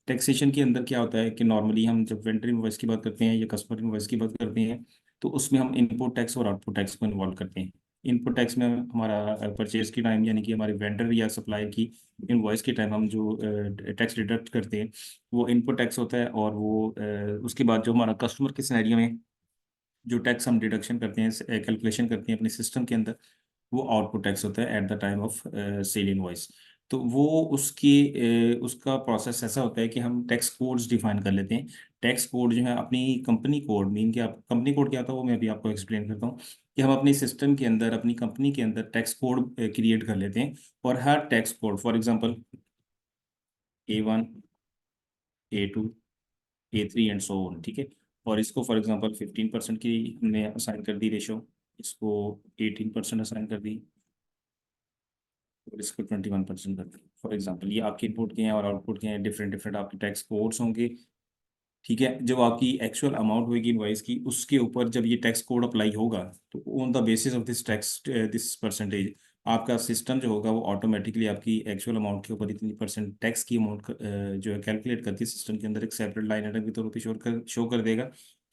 टैक्सेशन के अंदर क्या होता है कि नॉर्मली हम जब वेंडर इनवॉइस की बात करते हैं या कस्टमर इनवॉइस की बात करते हैं, तो उसमें हम इनपुट टैक्स और आउटपुट टैक्स को इन्वॉल्व करते हैं। इनपुट टैक्स में हमारा परचेज की टाइम, यानी कि हमारे वेंडर या सप्लायर की इनवॉइस के टाइम हम जो टैक्स डिडक्ट करते हैं, वो इनपुट टैक्स होता है। और वो उसके बाद जो हमारा कस्टमर के सिनेरियो में जो टैक्स हम डिडक्शन करते हैं, कैलकुलेशन करते हैं अपने सिस्टम के अंदर, वो आउटपुट टैक्स होता है at the time of sale invoice. तो वो उसका प्रोसेस ऐसा होता है कि हम टैक्स कोड्स डिफाइन कर लेते हैं। टैक्स कोड जो है अपनी कंपनी कोड, मीन कि आप कंपनी कोड क्या होता है वो मैं अभी आपको एक्सप्लेन करता हूँ, कि हम अपने सिस्टम के अंदर, अपनी कंपनी के अंदर टैक्स कोड क्रिएट कर लेते हैं। और हर tax code, for example A1, A2, A3 and so on, ठीक है। और इसको फॉर एग्जांपल 15% की हमने असाइन कर दी रेशो, इसको 18% असाइन कर दी, और इसको 21% कर दी। फॉर एग्जांपल ये आपके इनपुट के हैं और आउटपुट के हैं, डिफरेंट डिफरेंट आपके टैक्स कोड्स होंगे। ठीक है, जब आपकी एक्चुअल अमाउंट होगी इनवॉइस की, उसके ऊपर जब ये टैक्स कोड अप्लाई होगा, तो on the basis of this tax, this percentage, आपका सिस्टम जो होगा वो ऑटोमेटिकली आपकी एक्चुअल अमाउंट के ऊपर इतनी परसेंट टैक्स की अमाउंट जो है कैलकुलेट करके सिस्टम के अंदर एक सेपरेट लाइन आइटम के तौर पर शो कर देगा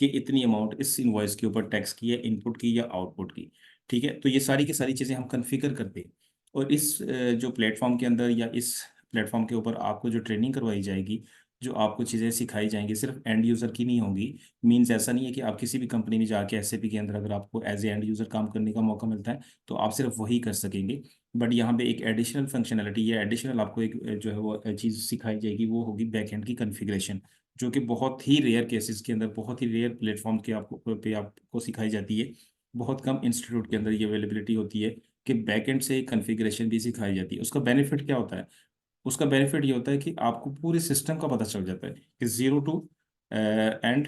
कि इतनी अमाउंट इस इनवॉइस के ऊपर टैक्स की है, इनपुट की या आउटपुट की। ठीक है, तो ये सारी की सारी चीज़ें हम कन्फिगर करते हैं। और इस जो प्लेटफॉर्म के अंदर या इस प्लेटफॉर्म के ऊपर आपको जो ट्रेनिंग करवाई जाएगी, जो आपको चीज़ें सिखाई जाएंगी, सिर्फ एंड यूज़र की नहीं होगी। मीन्स ऐसा नहीं है कि आप किसी भी कंपनी में जाके एसएपी के अंदर अगर आपको एज ए एंड यूज़र काम करने का मौका मिलता है, तो आप सिर्फ वही कर सकेंगे। बट यहाँ पे एक एडिशनल फंक्शनैलिटी या एडिशनल आपको एक जो है वो चीज़ सिखाई जाएगी, वो होगी बैक एंड की कन्फिग्रेशन, जो कि बहुत ही रेयर केसेस के अंदर, बहुत ही रेयर प्लेटफॉर्म के आपको सिखाई जाती है। बहुत कम इंस्टीट्यूट के अंदर ये अवेलेबिलिटी होती है कि बैक एंड से कन्फिग्रेशन भी सिखाई जाती है। उसका बेनिफिट क्या होता है? उसका बेनिफिट ये होता है कि आपको पूरे सिस्टम का पता चल जाता है कि zero to and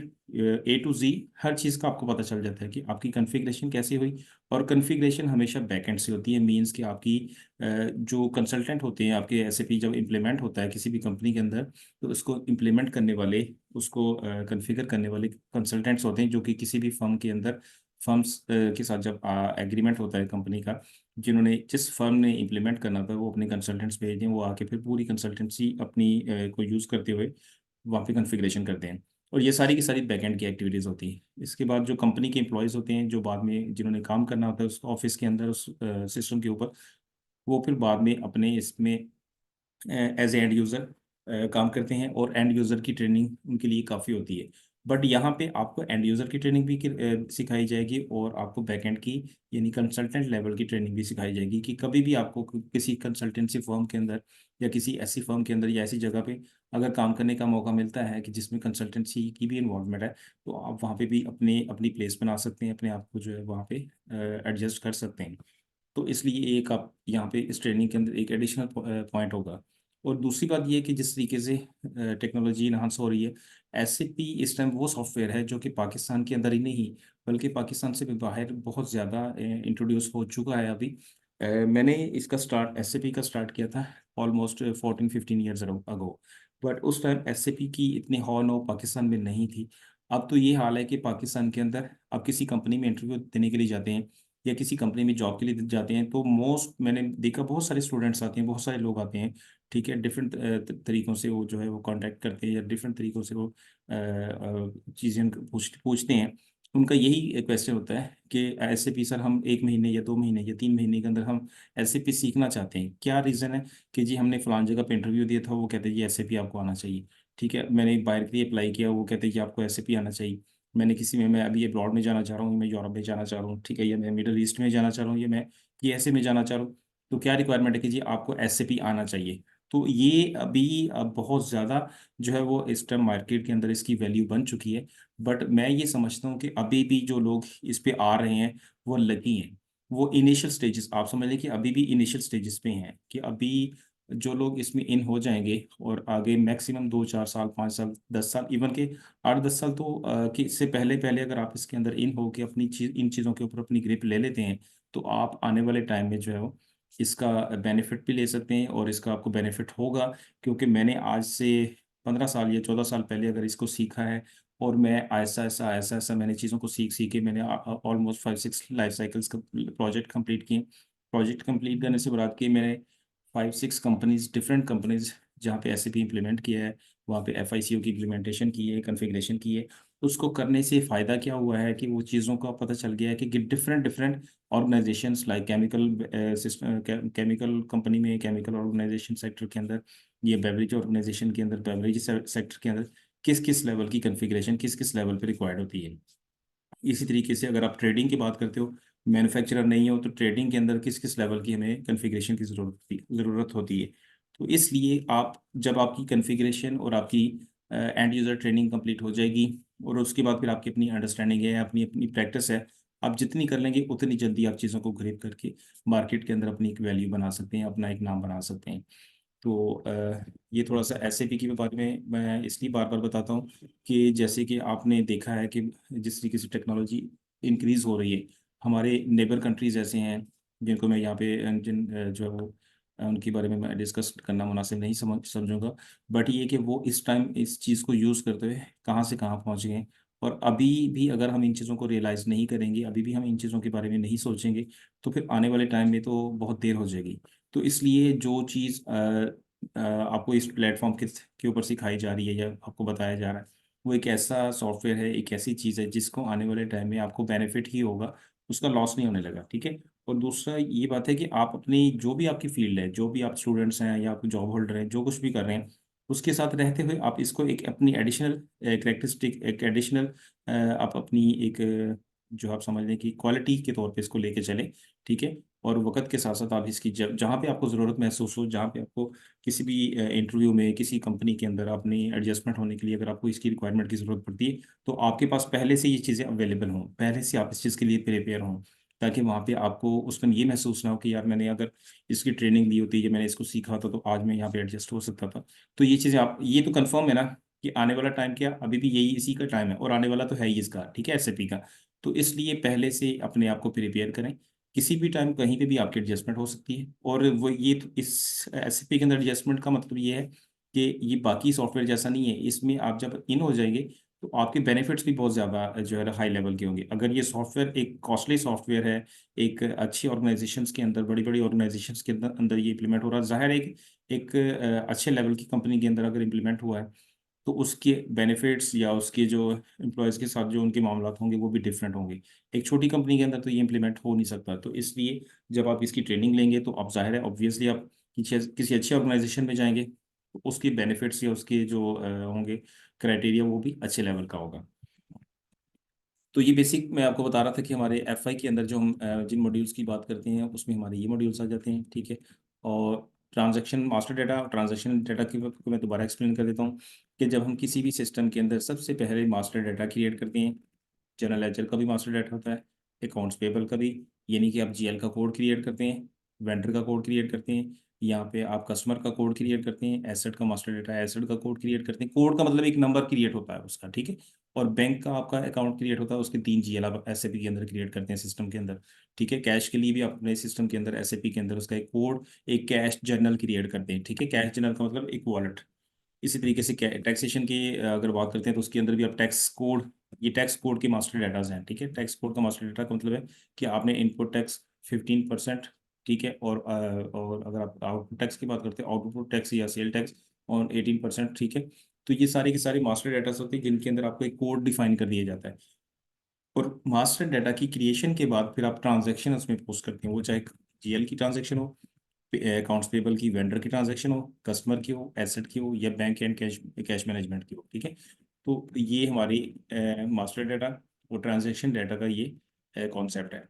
A to Z, हर चीज़ का आपको पता चल जाता है कि आपकी कॉन्फ़िगरेशन कैसी हुई। और कॉन्फ़िगरेशन हमेशा बैकएंड से होती है, मींस कि आपकी जो कंसल्टेंट होते हैं, आपके एसएपी जब इम्प्लीमेंट होता है किसी भी कंपनी के अंदर, तो उसको इम्प्लीमेंट करने वाले, उसको कॉन्फ़िगर करने वाले कंसल्टेंट्स होते हैं, जो कि किसी भी फर्म के अंदर, फर्म्स के साथ जब एग्रीमेंट होता है कंपनी का, जिन्होंने, जिस फर्म ने इम्प्लीमेंट करना था, वो अपने कंसल्टेंट्स भेज दें, वो आके फिर पूरी कंसल्टेंसी अपनी को यूज़ करते हुए वहाँ पे कॉन्फ़िगरेशन करते हैं। और ये सारी की सारी बैकएंड की एक्टिविटीज़ होती हैं। इसके बाद जो कंपनी के एम्प्लॉयज़ होते हैं, जो बाद में जिन्होंने काम करना होता है उस ऑफिस के अंदर, उस सिस्टम के ऊपर, वो फिर बाद में अपने इसमें एज एंड यूज़र काम करते हैं, और एंड यूज़र की ट्रेनिंग उनके लिए काफ़ी होती है। बट यहाँ पे आपको एंड यूज़र की ट्रेनिंग भी सिखाई जाएगी, और आपको बैकएंड की, यानी कंसल्टेंट लेवल की ट्रेनिंग भी सिखाई जाएगी, कि कभी भी आपको किसी कंसल्टेंसी फर्म के अंदर या किसी ऐसी फर्म के अंदर या ऐसी जगह पे अगर काम करने का मौका मिलता है कि जिसमें कंसल्टेंसी की भी इन्वॉल्वमेंट है, तो आप वहाँ पे भी अपने अपनी प्लेस बना सकते हैं, अपने आप को जो है वहाँ पे एडजस्ट कर सकते हैं। तो इसलिए एक आप यहाँ पे इस ट्रेनिंग के अंदर एक एडिशनल पॉइंट होगा। और दूसरी बात ये है कि जिस तरीके से टेक्नोलॉजी इन्हांस हो रही है, एसएपी इस टाइम वो सॉफ्टवेयर है जो कि पाकिस्तान के अंदर ही नहीं, बल्कि पाकिस्तान से भी बाहर बहुत ज़्यादा इंट्रोड्यूस हो चुका है अभी। मैंने इसका स्टार्ट, एसएपी का स्टार्ट किया था ऑलमोस्ट 14-15 ईयर्स अगो। बट उस टाइम एसएपी की इतनी हॉ नो पाकिस्तान में नहीं थी। अब तो ये हाल है कि पाकिस्तान के अंदर आप किसी कंपनी में इंटरव्यू देने के लिए जाते हैं या किसी कंपनी में जॉब के लिए जाते हैं, तो मोस्ट मैंने देखा बहुत सारे स्टूडेंट्स आते हैं, बहुत सारे लोग आते हैं। ठीक है, डिफरेंट तरीकों से वो जो है वो कांटेक्ट करते हैं या डिफरेंट तरीकों से वो चीज़ें पूछते हैं। उनका यही क्वेश्चन होता है कि एसएपी सर, हम 1 महीने या 2 महीने या 3 महीने के अंदर हम एसएपी सीखना चाहते हैं, क्या रीज़न है? कि जी हमने फलान जगह पे इंटरव्यू दिया था, वो कहते हैं जी एसएपी आपको आना चाहिए। ठीक है, मैंने बाहर के लिए अप्लाई किया, वो कहते हैं कि आपको एसएपी आना चाहिए। मैंने किसी में, मैं अभी अब्रॉड में जाना चाह रहा हूँ, मैं यूरोप में जाना चाह रहा हूँ, ठीक है, या मैं मिडल ईस्ट में जाना चाह रहा हूँ, या मैं यूएसए में जाना चाह रहा हूँ, तो क्या रिक्वायरमेंट है कि जी आपको एसएपी आना चाहिए। तो ये अभी अब बहुत ज़्यादा जो है वो इस टाइम मार्केट के अंदर इसकी वैल्यू बन चुकी है। बट मैं ये समझता हूँ कि अभी भी जो लोग इस पे आ रहे हैं वो लकी हैं। वो इनिशियल स्टेजेस, आप समझ लें कि अभी भी इनिशियल स्टेजेस पे हैं, कि अभी जो लोग इसमें इन हो जाएंगे और आगे मैक्सिमम 2 4 साल, 5 साल, 10 साल, इवन के 8 10 साल, तो कि इससे पहले पहले अगर आप इसके अंदर इन हो के अपनी चीज, इन चीज़ों के ऊपर अपनी ग्रिप ले लेते हैं, तो आप आने वाले टाइम में जो है वो इसका बेनिफिट भी ले सकते हैं और इसका आपको बेनिफिट होगा। क्योंकि मैंने आज से 15 साल या 14 साल पहले अगर इसको सीखा है, और मैं ऐसा ऐसा मैंने चीज़ों को सीख सीख के मैंने ऑलमोस्ट 5 6 लाइफ साइकिल्स का प्रोजेक्ट कंप्लीट किए। प्रोजेक्ट कंप्लीट करने से बाद कि मैंने 5 6 कंपनीज, डिफरेंट कंपनीज जहाँ पे एसएपी इंप्लीमेंट किया है, वहाँ पे एफआईसीओ की इम्प्लीमेंटेशन की है, कॉन्फ़िगरेशन की है। उसको करने से फ़ायदा क्या हुआ है कि वो चीज़ों का पता चल गया है कि different different organisations like chemical system, chemical company में, केमिकल ऑर्गेनाइजेशन सेक्टर के अंदर, ये बेवरेज ऑर्गेनाइजेशन के अंदर, बेवरेज सेक्टर के अंदर किस किस लेवल की कॉन्फ़िगरेशन किस किस लेवल पे रिक्वायर्ड होती है। इसी तरीके से अगर आप ट्रेडिंग की बात करते हो, मैन्युफैक्चरर नहीं हो तो ट्रेडिंग के अंदर किस किस लेवल की हमें कॉन्फ़िगरेशन की ज़रूरत होती है। तो इसलिए आप, जब आपकी कॉन्फ़िगरेशन और आपकी एंड यूज़र ट्रेनिंग कंप्लीट हो जाएगी, और उसके बाद फिर आपकी अपनी अंडरस्टैंडिंग है, अपनी अपनी प्रैक्टिस है, आप जितनी कर लेंगे उतनी जल्दी आप चीज़ों को ग्रैब करके मार्केट के अंदर अपनी एक वैल्यू बना सकते हैं, अपना एक नाम बना सकते हैं। तो ये थोड़ा सा एसएपी के बारे में मैं इसलिए बार बार बताता हूँ कि जैसे कि आपने देखा है कि जिस तरीके से टेक्नोलॉजी इंक्रीज हो रही है, हमारे नेबर कंट्रीज ऐसे हैं जिनको मैं यहाँ पे जो है वो उनके बारे में मैं डिस्कस करना मुनासिब नहीं समझूंगा। बट ये कि वो इस टाइम इस चीज़ को यूज़ करते हुए कहाँ से कहाँ पहुँच गए हैं। और अभी भी अगर हम इन चीज़ों को रियलाइज़ नहीं करेंगे, अभी भी हम इन चीज़ों के बारे में नहीं सोचेंगे, तो फिर आने वाले टाइम में तो बहुत देर हो जाएगी। तो इसलिए जो चीज़ आपको इस प्लेटफॉर्म के ऊपर सिखाई जा रही है या आपको बताया जा रहा है, वो एक ऐसा सॉफ्टवेयर है, एक ऐसी चीज़ है जिसको आने वाले टाइम में आपको बेनिफिट ही होगा, उसका लॉस नहीं होने लगा। ठीक है, और दूसरा ये बात है कि आप अपनी जो भी आपकी फील्ड है, जो भी आप स्टूडेंट्स हैं या आप जॉब होल्डर हैं, जो कुछ भी कर रहे हैं, उसके साथ रहते हुए आप इसको एक अपनी एडिशनल करेक्टरिस्टिक, एक एडिशनल आप अपनी एक जो आप समझ लें कि क्वालिटी के तौर पे इसको लेके चले। ठीक है, और वक्त के साथ साथ आप इसकी जब जहाँ पे आपको ज़रूरत महसूस हो, जहाँ पे आपको किसी भी इंटरव्यू में, किसी कंपनी के अंदर अपनी एडजस्टमेंट होने के लिए अगर आपको इसकी रिक्वायरमेंट की ज़रूरत पड़ती है, तो आपके पास पहले से ये चीज़ें अवेलेबल हों, पहले से आप इस चीज़ के लिए प्रिपेयर हों, ताकि वहाँ पे आपको उस टाइम ये महसूस ना हो कि यार मैंने अगर इसकी ट्रेनिंग ली होती या मैंने इसको सीखा होता तो आज मैं यहाँ पे एडजस्ट हो सकता था। तो ये चीज़ें आप, ये तो कंफर्म है ना कि आने वाला टाइम क्या, अभी भी यही इसी का टाइम है और आने वाला तो है ही इसका। ठीक है, एसएपी का। तो इसलिए पहले से अपने आप को प्रिपेयर करें, किसी भी टाइम कहीं पे भी आपकी एडजस्टमेंट हो सकती है। और वो ये तो इस एसएपी के अंदर एडजस्टमेंट का मतलब ये है कि ये बाकी सॉफ्टवेयर जैसा नहीं है, इसमें आप जब इन हो जाएंगे तो आपके बेनिफिट्स भी बहुत ज़्यादा जो है हाई लेवल के होंगे। अगर ये सॉफ्टवेयर एक कॉस्टली सॉफ्टवेयर है, एक अच्छी ऑर्गेनाइजेशंस के अंदर, बड़ी बड़ी ऑर्गेनाइजेशंस के अंदर अंदर ये इम्प्लीमेंट हो रहा है, ज़ाहिर है एक एक अच्छे लेवल की कंपनी के अंदर अगर इम्प्लीमेंट हुआ है, तो उसके बेनिफिट्स या उसके जो एम्प्लॉयज़ के साथ जो उनके मामलात होंगे वो भी डिफरेंट होंगे। एक छोटी कंपनी के अंदर तो ये इम्प्लीमेंट हो नहीं सकता। तो इसलिए जब आप इसकी ट्रेनिंग लेंगे तो आप, ज़ाहिर है ऑब्वियसली आप किसी अच्छे ऑर्गेनाइजेशन में जाएँगे, तो उसके बेनिफिट्स या उसके जो होंगे क्राइटेरिया, वो भी अच्छे लेवल का होगा। तो ये बेसिक मैं आपको बता रहा था कि हमारे एफआई के अंदर जो हम जिन मॉड्यूल्स की बात करते हैं उसमें हमारे ये मॉड्यूल्स आ जाते हैं। ठीक है, और transaction master data, transaction data की बात को मैं दोबारा एक्सप्लेन कर देता हूँ कि जब हम किसी भी सिस्टम के अंदर सबसे पहले मास्टर डाटा क्रिएट करते हैं, जनरल लेजर का भी मास्टर डाटा होता है, अकाउंट्स पेबल का भी, यानी कि आप जीएल का कोड क्रिएट करते हैं, वेंडर का कोड क्रिएट करते हैं, यहाँ पे आप कस्टमर का कोड क्रिएट करते हैं, एसेट का मास्टर डाटा है, एसेट का कोड क्रिएट करते हैं। कोड का मतलब एक नंबर क्रिएट होता है उसका। ठीक है, और बैंक का आपका अकाउंट क्रिएट होता है, उसके 3 जीएल आप एसएपी के अंदर क्रिएट करते हैं सिस्टम के अंदर। ठीक है, कैश के लिए भी आप अपने सिस्टम के अंदर एसएपी के अंदर उसका एक कोड, एक कैश जर्नल क्रिएट करते हैं। ठीक है, कैश जर्नल का मतलब एक वॉलेट। इसी तरीके से टैक्सेशन की अगर बात करते हैं तो उसके अंदर भी आप टैक्स कोड, ये टैक्स कोड के मास्टर डाटाज हैं, ठीक है। टैक्स कोड का मास्टर डाटा का मतलब है कि आपने इनपुट टैक्स 15%, ठीक है, और अगर आप आउटपुट टैक्स की बात करते हैं, आउटपुट टैक्स या सेल टैक्स और 18%, ठीक है। तो ये सारी की सारी मास्टर डाटास होती है जिनके अंदर आपको एक कोड डिफाइन कर दिया जाता है। और मास्टर डाटा की क्रिएशन के बाद फिर आप ट्रांजैक्शन उसमें पोस्ट करते हैं, वो चाहे जीएल की ट्रांजैक्शन हो, अकाउंट्स पेबल की, वेंडर की ट्रांजैक्शन हो, कस्टमर की हो, एसेट की हो, या bank and cash cash management की हो, ठीक है। तो ये हमारी मास्टर डाटा और ट्रांजैक्शन डाटा का ये कॉन्सेप्ट है।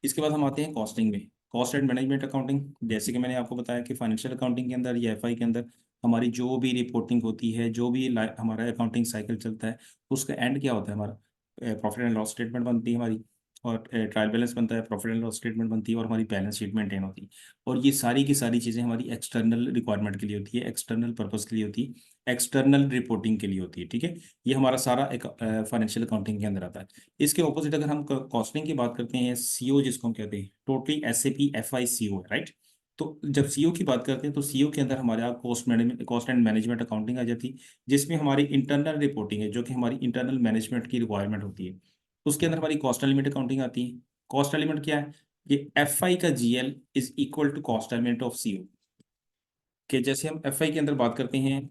इसके बाद हम आते हैं कॉस्टिंग में। कॉस्ट एंड मैनेजमेंट अकाउंटिंग, जैसे कि मैंने आपको बताया कि फाइनेंशियल अकाउंटिंग के अंदर या एफआई के अंदर हमारी जो भी रिपोर्टिंग होती है, जो भी हमारा अकाउंटिंग साइकिल चलता है, उसका एंड क्या होता है हमारा? प्रॉफिट एंड लॉस स्टेटमेंट बनती है हमारी, और ट्रायल बैलेंस बनता है, प्रॉफिट एंड लॉस स्टेटमेंट बनती है, और हमारी बैलेंस शीट मेंटेन होती है। और ये सारी की सारी चीज़ें हमारी एक्सटर्नल रिक्वायरमेंट के लिए होती है, एक्सटर्नल पर्पज़ के लिए होती है, एक्सटर्नल रिपोर्टिंग के लिए होती है, ठीक है। ये हमारा सारा एक फाइनेंशियल अकाउंटिंग के अंदर आता है। इसके ऑपोजिट अगर हम कॉस्टिंग की बात करते हैं, सीओ जिसको हम कहते हैं, टोटली एसएपी एफआई सीओ है, राइट। तो जब सीओ की बात करते हैं तो सीओ के अंदर हमारे यहाँ cost management, cost and management accounting आ जाती है, जिसमें हमारी इंटरनल रिपोर्टिंग है जो कि हमारी इंटरनल मैनेजमेंट की रिक्वायरमेंट होती है। उसके अंदर हमारी कॉस्ट एलिमेंट अकाउंटिंग आती है। कॉस्ट एलिमेंट क्या है? ये एफआई का GL is equal to cost element of CO, के जैसे हम एफआई के अंदर बात करते हैं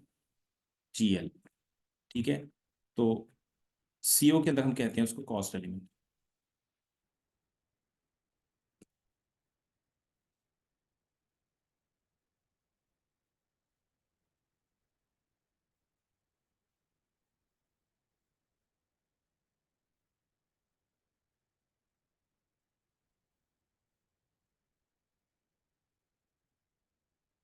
जीएल, ठीक है। तो सीओ के अंदर हम कहते हैं उसको कॉस्ट एलिमेंट।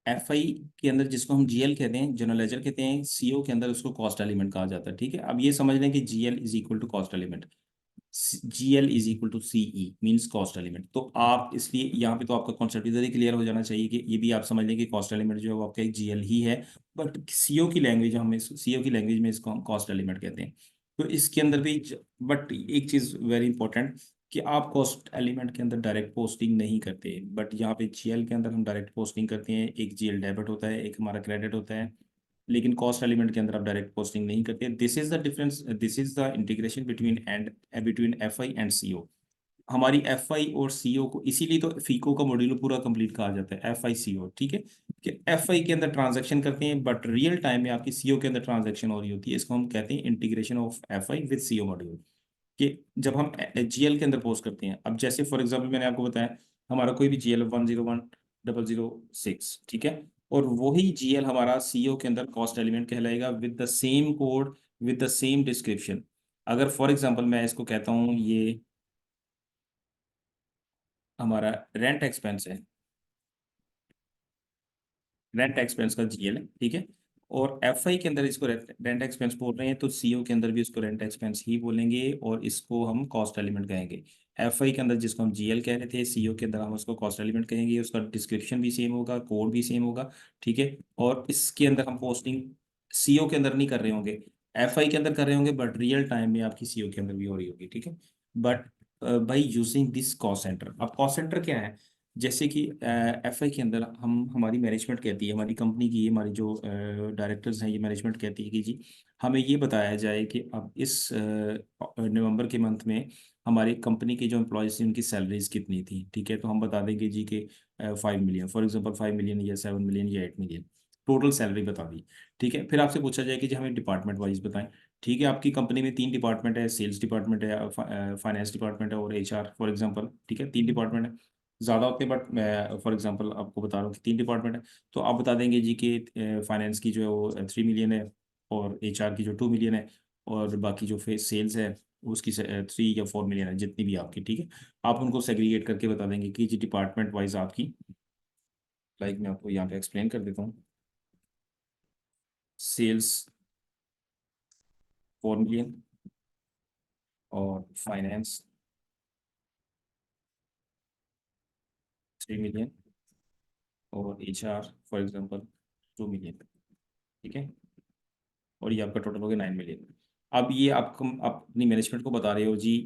एफआई के अंदर जिसको हम जीएल कहते हैं, जनरल लेजर कहते हैं, सीओ के अंदर उसको कॉस्ट एलिमेंट कहा जाता है, ठीक है। अब ये समझ लें कि GL is equal to cost element, GL is equal to CE means cost element. तो आप इसलिए यहाँ पे तो आपका कॉन्सेप्ट इधर ही क्लियर हो जाना चाहिए कि ये भी आप समझ लें कि कॉस्ट एलिमेंट जो है वो आपका एक जीएल ही है। बट सीओ की लैंग्वेज, हम सीओ की लैंग्वेज में इसको हम कॉस्ट एलिमेंट कहते हैं। तो इसके अंदर भी बट एक चीज़ वेरी इंपॉर्टेंट, कि आप कॉस्ट एलिमेंट के अंदर डायरेक्ट पोस्टिंग नहीं करते, बट यहाँ पे जीएल के अंदर हम डायरेक्ट पोस्टिंग करते हैं। एक जीएल डेबिट होता है, एक हमारा क्रेडिट होता है, लेकिन कॉस्ट एलिमेंट के अंदर आप डायरेक्ट पोस्टिंग नहीं करते। This is the difference, this is the integration between FI and CO. हमारी एफआई और सीओ को इसीलिए तो फीको का मॉड्यूल पूरा कंप्लीट कहा जाता है, एफआई सीओ, ठीक है। कि एफआई के अंदर ट्रांजैक्शन करते हैं, बट रियल टाइम में आपकी सीओ के अंदर ट्रांजैक्शन हो रही होती है। इसको हम कहते हैं integration of FI with CO module. कि जब हम जीएल के अंदर पोस्ट करते हैं, अब जैसे फॉर एग्जांपल मैंने आपको बताया, हमारा कोई भी जीएल 101,006, ठीक है, और वही जीएल हमारा सीओ के अंदर कॉस्ट एलिमेंट कहलाएगा with the same code, with the same description. अगर फॉर एग्जांपल मैं इसको कहता हूँ ये हमारा रेंट एक्सपेंस है, रेंट एक्सपेंस का जीएल है, ठीक है, और एफआई के अंदर इसको रेंट एक्सपेंस बोल रहे हैं, तो सीओ के अंदर भी इसको रेंट एक्सपेंस ही बोलेंगे, और इसको हम कॉस्ट एलिमेंट कहेंगे। एफआई के अंदर जिसको हम जीएल कह रहे थे, सीओ के अंदर हम उसको कॉस्ट एलिमेंट कहेंगे। उसका डिस्क्रिप्शन भी सेम होगा, कोड भी सेम होगा, ठीक है। और इसके अंदर हम पोस्टिंग सीओ के अंदर नहीं कर रहे होंगे, एफआई के अंदर कर रहे होंगे, बट रियल टाइम में आपकी सीओ के अंदर भी हो रही होगी, ठीक है। But by using this cost centre, अब कॉस्ट सेंटर क्या है? जैसे कि एफआई के अंदर हम, हमारी मैनेजमेंट कहती है, हमारी कंपनी की, हमारी जो डायरेक्टर्स हैं, ये मैनेजमेंट कहती है कि जी हमें ये बताया जाए कि अब इस नवंबर के मंथ में हमारी कंपनी के जो एम्प्लॉयज़ थी उनकी सैलरीज कितनी थी, ठीक है। तो हम बता देंगे जी कि 5 मिलियन, फॉर एग्जांपल 5 मिलियन या 7 मिलियन या 8 मिलियन टोटल सैलरी बता दी, ठीक है। फिर आपसे पूछा जाए कि जी हमें डिपार्टमेंट वाइज बताएं, ठीक है। आपकी कंपनी में 3 डिपार्टमेंट है, सेल्स डिपार्टमेंट है, फाइनेंस डिपार्टमेंट है, और एचआर, फॉर एग्जांपल, ठीक है। 3 डिपार्टमेंट है, ज़्यादा होते हैं, बट मैं फॉर एग्जांपल आपको बता रहा हूँ कि 3 डिपार्टमेंट है। तो आप बता देंगे जी कि फाइनेंस की जो है वो 3 मिलियन है, और एचआर की जो 2 मिलियन है, और बाकी जो सेल्स है उसकी 3 या 4 मिलियन है, जितनी भी आपकी, ठीक है। आप उनको सेग्रीगेट करके बता देंगे कि जी डिपार्टमेंट वाइज आपकी, लाइक मैं आपको यहाँ पे एक्सप्लेन कर देता हूँ। सेल्स 4 मिलियन, और फाइनेंस 3 मिलियन, और एचआर फॉर एग्जांपल 2 मिलियन, ठीक है। और ये आपका टोटल हो गया 9 मिलियन। अब ये आप अपनी मैनेजमेंट को बता रहे हो जी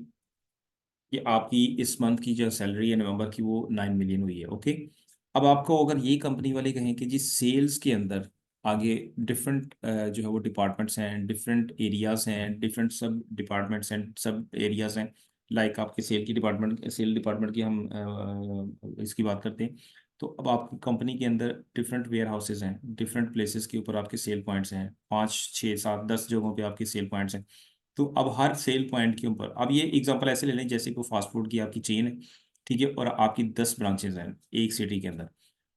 कि आपकी इस मंथ की जो सैलरी है नवंबर की वो 9 मिलियन हुई है, ओके। अब आपको अगर ये कंपनी वाले कहें कि जी सेल्स के अंदर आगे डिफरेंट जो है वो डिपार्टमेंट्स हैं, डिफरेंट एरियाज हैं, डिफरेंट सब डिपार्टमेंट्स एंड सब एरियाज हैं। लाइक आपके सेल डिपार्टमेंट की हम इसकी बात करते हैं। तो अब आपकी कंपनी के अंदर डिफरेंट वेयर हाउसेज हैं, डिफरेंट प्लेसेस के ऊपर आपके सेल पॉइंट्स हैं, 5 6 7 10 जगहों पे आपके सेल पॉइंट्स हैं। तो अब हर सेल पॉइंट के ऊपर, अब ये एग्जांपल ऐसे ले लें जैसे कोई फास्ट फूड की आपकी चेन है, ठीक है, और आपकी 10 ब्रांचेज हैं एक सिटी के अंदर।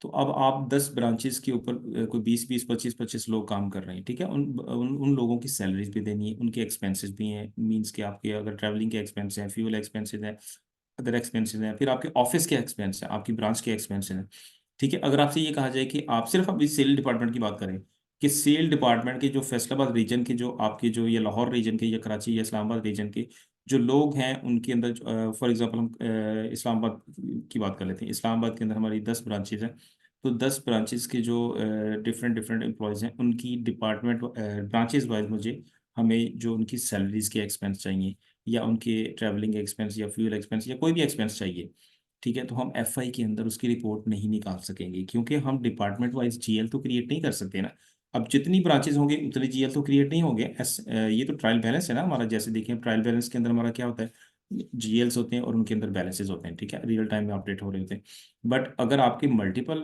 तो अब आप 10 ब्रांचेस के ऊपर कोई 20 20 25 25 लोग काम कर रहे हैं, ठीक है। उन लोगों की सैलरीज भी देनी है, उनके एक्सपेंसेस भी हैं, मीन्स के आपके अगर ट्रैवलिंग के एक्सपेंस हैं, फ्यूल एक्सपेंसेस हैं, अदर एक्सपेंसेस हैं, फिर आपके ऑफिस के एक्सपेंस हैं, आपकी ब्रांच के एक्सपेंसेस हैं, ठीक है। अगर आपसे ये कहा जाए कि आप सिर्फ अभी सेल डिपार्टमेंट की बात करें, कि सेल डिपार्टमेंट के जो फैसलाबाद रीजन के जो आपके जो या लाहौर रीजन के या कराची या इस्लामाबाद रीजन के जो लोग हैं, उनके अंदर फॉर एग्जांपल हम इस्लामाबाद की बात कर लेते हैं। इस्लामाबाद के अंदर हमारी 10 ब्रांचेज हैं। तो 10 ब्रांचेज के जो डिफरेंट डिफरेंट एम्प्लॉयज़ हैं, उनकी डिपार्टमेंट ब्रांचेज वाइज मुझे हमें जो उनकी सैलरीज के एक्सपेंस चाहिए, या उनके ट्रैवलिंग एक्सपेंस या फ्यूल एक्सपेंस या कोई भी एक्सपेंस चाहिए, ठीक है। तो हम एफआई के अंदर उसकी रिपोर्ट नहीं निकाल सकेंगे, क्योंकि हम डिपार्टमेंट वाइज जीएल तो क्रिएट नहीं कर सकते ना। अब जितनी ब्रांचेज होंगे उतने जीएल तो क्रिएट नहीं होंगे। ये तो ट्रायल बैलेंस है ना हमारा। जैसे देखिए ट्रायल बैलेंस के अंदर हमारा क्या होता है, जीएल्स होते हैं और उनके अंदर बैलेंसेस होते हैं, ठीक है, रियल टाइम में अपडेट हो रहे होते हैं। बट अगर आपके मल्टीपल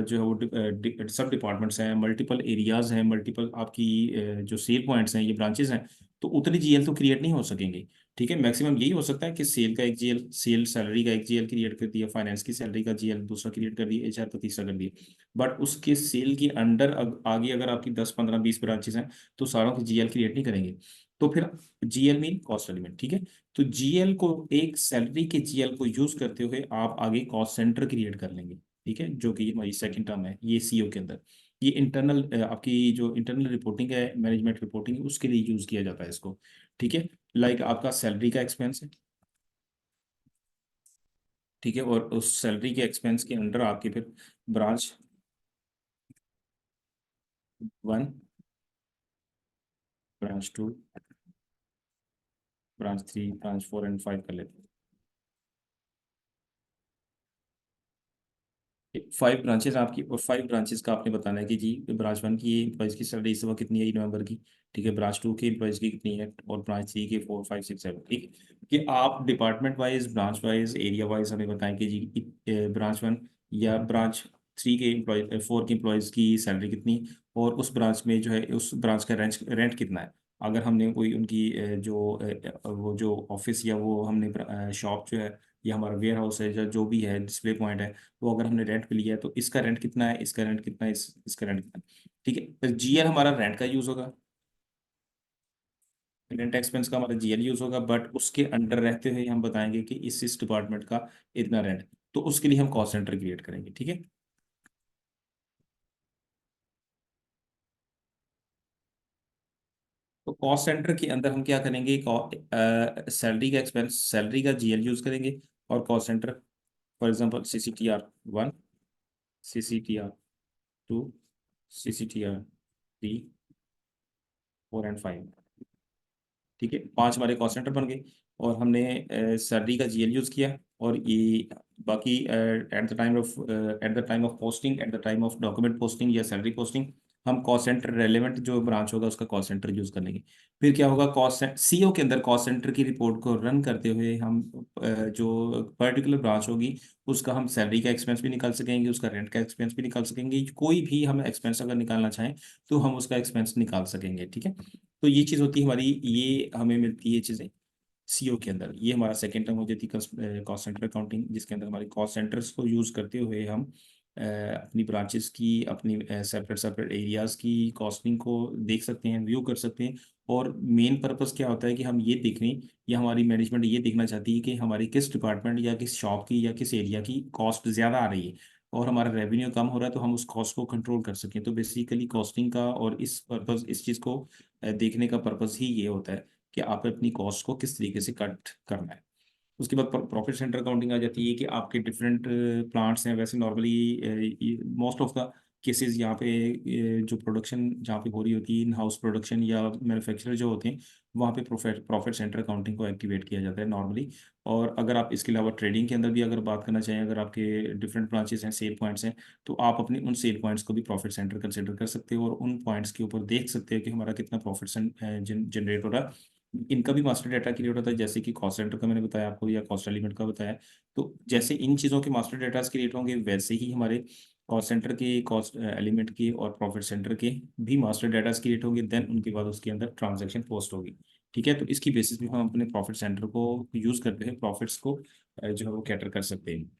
जो है वो सब डिपार्टमेंट्स हैं, मल्टीपल एरियाज हैं, मल्टीपल आपकी जो सेल पॉइंट्स हैं, ये ब्रांचेज हैं, तो उतने जीएल तो क्रिएट नहीं हो सकेंगे, ठीक है। मैक्सिमम यही हो सकता है कि सेल का एक जीएल, सेल सैलरी का एक जीएल क्रिएट कर दिया, फाइनेंस की सैलरी का जीएल दूसरा क्रिएट कर दिया, एचआर का तीसरा कर दिया। बट उसके सेल के अंडर आगे अगर आपकी 10 15 20 ब्रांचेस हैं, तो सारों के जीएल क्रिएट नहीं करेंगे। तो फिर जीएल मीन कॉस्ट एलिमेंट, ठीक है। तो जीएल को, एक सैलरी के जीएल को यूज करते हुए आप आगे कॉस्ट सेंटर क्रिएट कर लेंगे, ठीक है, जो कि हमारी सेकंड टर्म है ये सीओ के अंदर। ये इंटरनल आपकी जो इंटरनल रिपोर्टिंग है, मैनेजमेंट रिपोर्टिंग है, उसके लिए यूज किया जाता है इसको, ठीक है। लाइक आपका सैलरी का एक्सपेंस है, ठीक है, और उस सैलरी के एक्सपेंस के अंडर आपके फिर branch 1, branch 2, branch 3, branch 4 and 5 कर लेते हैं। 5 ब्रांचेस आपकी, और 5 ब्रांचेस का आपने बताना है कि जी ब्रांच 1 की एम्प्लॉइज़ की सैलरी इस वक्त कितनी है नवंबर की, ठीक है, ब्रांच 2 की एम्प्लॉइज़ की कितनी है, और ब्रांच 3 के 4 5 6 7, ठीक। कि आप department wise, branch wise, area wise हमें बताएं कि जी ब्रांच 1 या ब्रांच 3 के एम्प्लॉय 4 के एम्प्लॉयज़ की सैलरी कितनी, और उस ब्रांच में जो है उस ब्रांच का रेंट रेंट कितना है। अगर हमने कोई उनकी वो जो ऑफिस या वो हमने शॉप जो है, या हमारा वेयर हाउस है, या जो भी है डिस्प्ले पॉइंट है, वो अगर हमने रेंट पे लिया है, तो इसका रेंट कितना है, इसका रेंट कितना है, इसका रेंट कितना है, ठीक है। तो जीएल हमारा रेंट का यूज होगा, रेंट एक्सपेंस का हमारा जीएल यूज होगा, बट उसके अंडर रहते हुए हम बताएंगे कि इस डिपार्टमेंट का इतना रेंट। तो उसके लिए हम कॉस्ट सेंटर क्रिएट करेंगे, ठीक है। तो कॉस्ट सेंटर के अंदर हम क्या करेंगे, सैलरी का एक्सपेंस, सैलरी का जीएल यूज करेंगे, और cost centre for example CCTR 1, CCTR 2, CCTR 3 4 and 5, ठीक है, 5 हमारे कॉस्ट सेंटर बन गए। और हमने सैलरी का जीएल यूज किया, और ये बाकी eight the time of posting, eight the time of document posting या सैलरी पोस्टिंग, हम कॉस्ट सेंटर रेलेवेंट जो ब्रांच होगा उसका कॉस्ट सेंटर यूज कर लेंगे। फिर क्या होगा, कॉस्ट सीओ के अंदर कॉस्ट सेंटर की रिपोर्ट को रन करते हुए हम जो पर्टिकुलर ब्रांच होगी उसका हम सैलरी का एक्सपेंस भी निकाल सकेंगे, उसका रेंट का एक्सपेंस भी निकाल सकेंगे, कोई भी हम एक्सपेंस अगर निकालना चाहें तो हम उसका एक्सपेंस निकाल सकेंगे, ठीक है। तो ये चीज़ होती है हमारी, ये हमें मिलती है चीज़ें सीओ के अंदर। ये हमारा सेकेंड टर्म हो जाती है कॉस्ट सेंटर अकाउंटिंग, जिसके अंदर हमारे कॉस्ट सेंटर्स को यूज़ करते हुए हम अपनी ब्रांचेस की, अपनी सेपरेट सेपरेट एरियाज़ की कॉस्टिंग को देख सकते हैं, व्यू कर सकते हैं। और मेन पर्पस क्या होता है कि हम ये देखने, या हमारी मैनेजमेंट ये देखना चाहती है कि हमारी किस डिपार्टमेंट या किस शॉप की या किस एरिया की कॉस्ट ज़्यादा आ रही है, और हमारा रेवेन्यू कम हो रहा है, तो हम उस कॉस्ट को कंट्रोल कर सकें। तो बेसिकली कॉस्टिंग का और इस पर्पस, इस चीज़ को देखने का पर्पस ही ये होता है कि आप अपनी कॉस्ट को किस तरीके से कट करना है। उसके बाद प्रॉफिट सेंटर अकाउंटिंग आ जाती है कि आपके डिफरेंट प्लांट्स हैं। वैसे normally most of the cases यहाँ पे जो प्रोडक्शन जहाँ पे हो रही होती है, इन हाउस प्रोडक्शन या मैन्युफैक्चरर जो होते हैं, वहाँ पे प्रॉफिट प्रॉफिट सेंटर अकाउंटिंग को एक्टिवेट किया जाता है नॉर्मली। और अगर आप इसके अलावा ट्रेडिंग के अंदर भी अगर बात करना चाहें, अगर आपके डिफरेंट ब्रांचेस हैं, सेल पॉइंट्स हैं, तो आप अपने उन सेल पॉइंट्स को भी प्रॉफिट सेंटर कंसिडर कर सकते हो और उन पॉइंट्स के ऊपर देख सकते हो कि हमारा कितना प्रॉफिट जनरेट हो रहा है। इनका भी मास्टर डाटा क्रिएट होता है, जैसे कि कॉस्ट सेंटर का मैंने बताया आपको या कॉस्ट एलिमेंट का बताया। तो जैसे इन चीज़ों के मास्टर डाटा क्रिएट होंगे, वैसे ही हमारे कॉस्ट सेंटर के, कॉस्ट एलिमेंट के और प्रॉफिट सेंटर के भी मास्टर डाटा क्रिएट होंगे। देन उनके बाद उसके अंदर ट्रांजैक्शन पोस्ट होगी। ठीक है, तो इसकी बेसिस पे हम अपने प्रॉफिट सेंटर को यूज़ करते हैं, प्रॉफिट्स को जो है वो कैटर कर सकते हैं।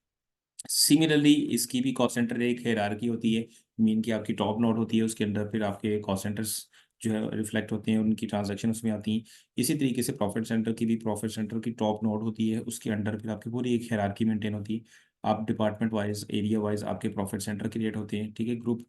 सिमिलरली इसकी भी कॉस्ट सेंटर एक हायरार्की होती है। मीन की आपकी टॉप नोड होती है, उसके अंदर फिर आपके कॉस्ट सेंटर्स जो है रिफ्लेक्ट होते हैं, उनकी ट्रांजैक्शन उसमें आती हैं। इसी तरीके से प्रॉफिट सेंटर की भी, प्रॉफिट सेंटर की टॉप नोड होती है, उसके अंडर फिर आपकी पूरी एक हायरार्की मेंटेन होती है। आप डिपार्टमेंट वाइज, एरिया वाइज आपके प्रॉफिट सेंटर क्रिएट होते हैं। ठीक है, ग्रुप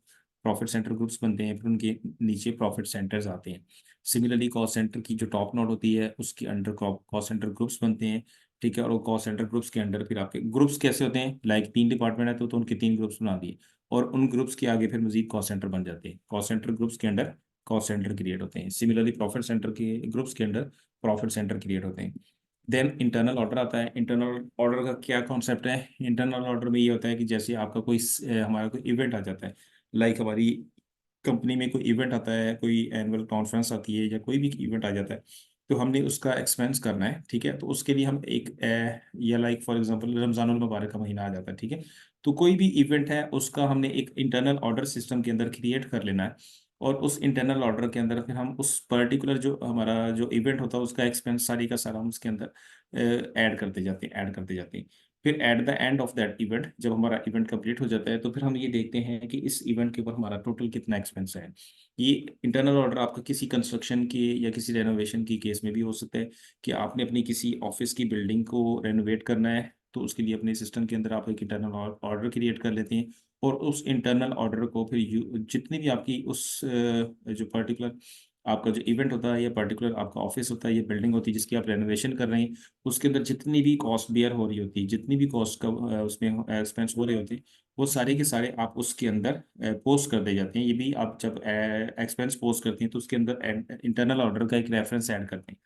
प्रॉफिट सेंटर ग्रुप्स बनते हैं, फिर उनके नीचे प्रॉफिट सेंटर्स आते हैं। सिमिलरली कॉस्ट सेंटर की जो टॉप नोड होती है, उसके अंडर कॉस्ट सेंटर ग्रुप्स बनते हैं। ठीक है, और वो कॉस्ट सेंटर ग्रुप्स के अंडर फिर आपके ग्रुप्स कैसे होते हैं, लाइक 3 डिपार्टमेंट है तो उनके 3 ग्रुप्स बना दिए, और उन ग्रुप्स के आगे फिर मजीद कॉस्ट सेंटर बन जाते हैं। कॉस्ट सेंटर ग्रुप्स के अंडर कॉस्ट सेंटर क्रिएट होते हैं। सिमिलरली प्रॉफिट सेंटर के ग्रुप्स के अंडर प्रॉफिट सेंटर क्रिएट होते हैं। देन इंटरनल ऑर्डर आता है। इंटरनल ऑर्डर का क्या कॉन्सेप्ट है? इंटरनल ऑर्डर में ये होता है कि जैसे आपका कोई हमारा कोई इवेंट आ जाता है, लाइक हमारी कंपनी में कोई इवेंट आता है, कोई एनुअल कॉन्फ्रेंस आती है या कोई भी इवेंट आ जाता है, तो हमने उसका एक्सपेंस करना है। ठीक है, तो उसके लिए हम एक या लाइक फॉर एग्जांपल रमजानुल मुबारक का महीना आ जाता है। ठीक है, तो कोई भी इवेंट है उसका हमने एक इंटरनल ऑर्डर सिस्टम के अंदर क्रिएट कर लेना है, और उस इंटरनल ऑर्डर के अंदर फिर हम उस पर्टिकुलर जो हमारा जो इवेंट होता है उसका एक्सपेंस सारी का सारा हम उसके अंदर ऐड करते जाते हैं, ऐड करते जाते हैं। फिर eight the end of that event, जब हमारा इवेंट कंप्लीट हो जाता है, तो फिर हम ये देखते हैं कि इस इवेंट के ऊपर हमारा टोटल कितना एक्सपेंस है। ये इंटरनल ऑर्डर आपका किसी कंस्ट्रक्शन की या किसी रेनोवेशन की केस में भी हो सकता है कि आपने अपनी किसी ऑफिस की बिल्डिंग को रेनोवेट करना है, तो उसके लिए अपने सिस्टम के अंदर आप एक इंटरनल ऑर्डर क्रिएट कर लेते हैं, और उस इंटरनल ऑर्डर को फिर जितनी भी आपकी उस जो पर्टिकुलर आपका जो इवेंट होता है या पर्टिकुलर आपका ऑफिस होता है या बिल्डिंग होती है जिसकी आप रेनोवेशन कर रहे हैं, उसके अंदर जितनी भी कॉस्ट बेयर हो रही होती है, जितनी भी कॉस्ट का उसमें एक्सपेंस हो रहे होते हैं, वो सारे के सारे आप उसके अंदर पोस्ट कर दे जाते हैं। ये भी आप जब एक्सपेंस पोस्ट करते हैं तो उसके अंदर इंटरनल ऑर्डर का एक रेफरेंस ऐड करते हैं।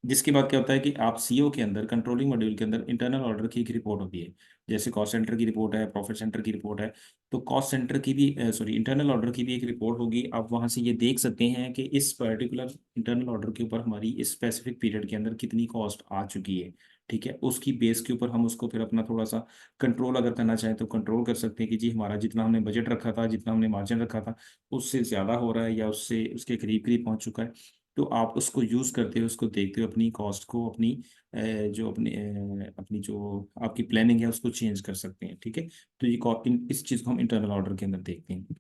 जिसके बाद क्या होता है कि आप सीओ के अंदर, कंट्रोलिंग मॉड्यूल के अंदर इंटरनल ऑर्डर की एक रिपोर्ट होती है। जैसे कॉस्ट सेंटर की रिपोर्ट है, प्रॉफिट सेंटर की रिपोर्ट है, तो कॉस्ट सेंटर की भी सॉरी इंटरनल ऑर्डर की भी एक रिपोर्ट होगी। आप वहां से ये देख सकते हैं कि इस पर्टिकुलर इंटरनल ऑर्डर के ऊपर हमारी इस स्पेसिफिक पीरियड के अंदर कितनी कॉस्ट आ चुकी है। ठीक है, उसकी बेस के ऊपर हम उसको फिर अपना थोड़ा सा कंट्रोल अगर करना चाहें तो कंट्रोल कर सकते हैं कि जी हमारा जितना हमने बजट रखा था, जितना हमने मार्जिन रखा था, उससे ज़्यादा हो रहा है या उससे उसके करीब करीब पहुंच चुका है। तो आप उसको यूज़ करते हो, उसको देखते हो, अपनी कॉस्ट को, अपनी जो अपनी अपनी जो आपकी प्लानिंग है उसको चेंज कर सकते हैं। ठीक है, तो ये इस चीज़ को हम इंटरनल ऑर्डर के अंदर देखते हैं।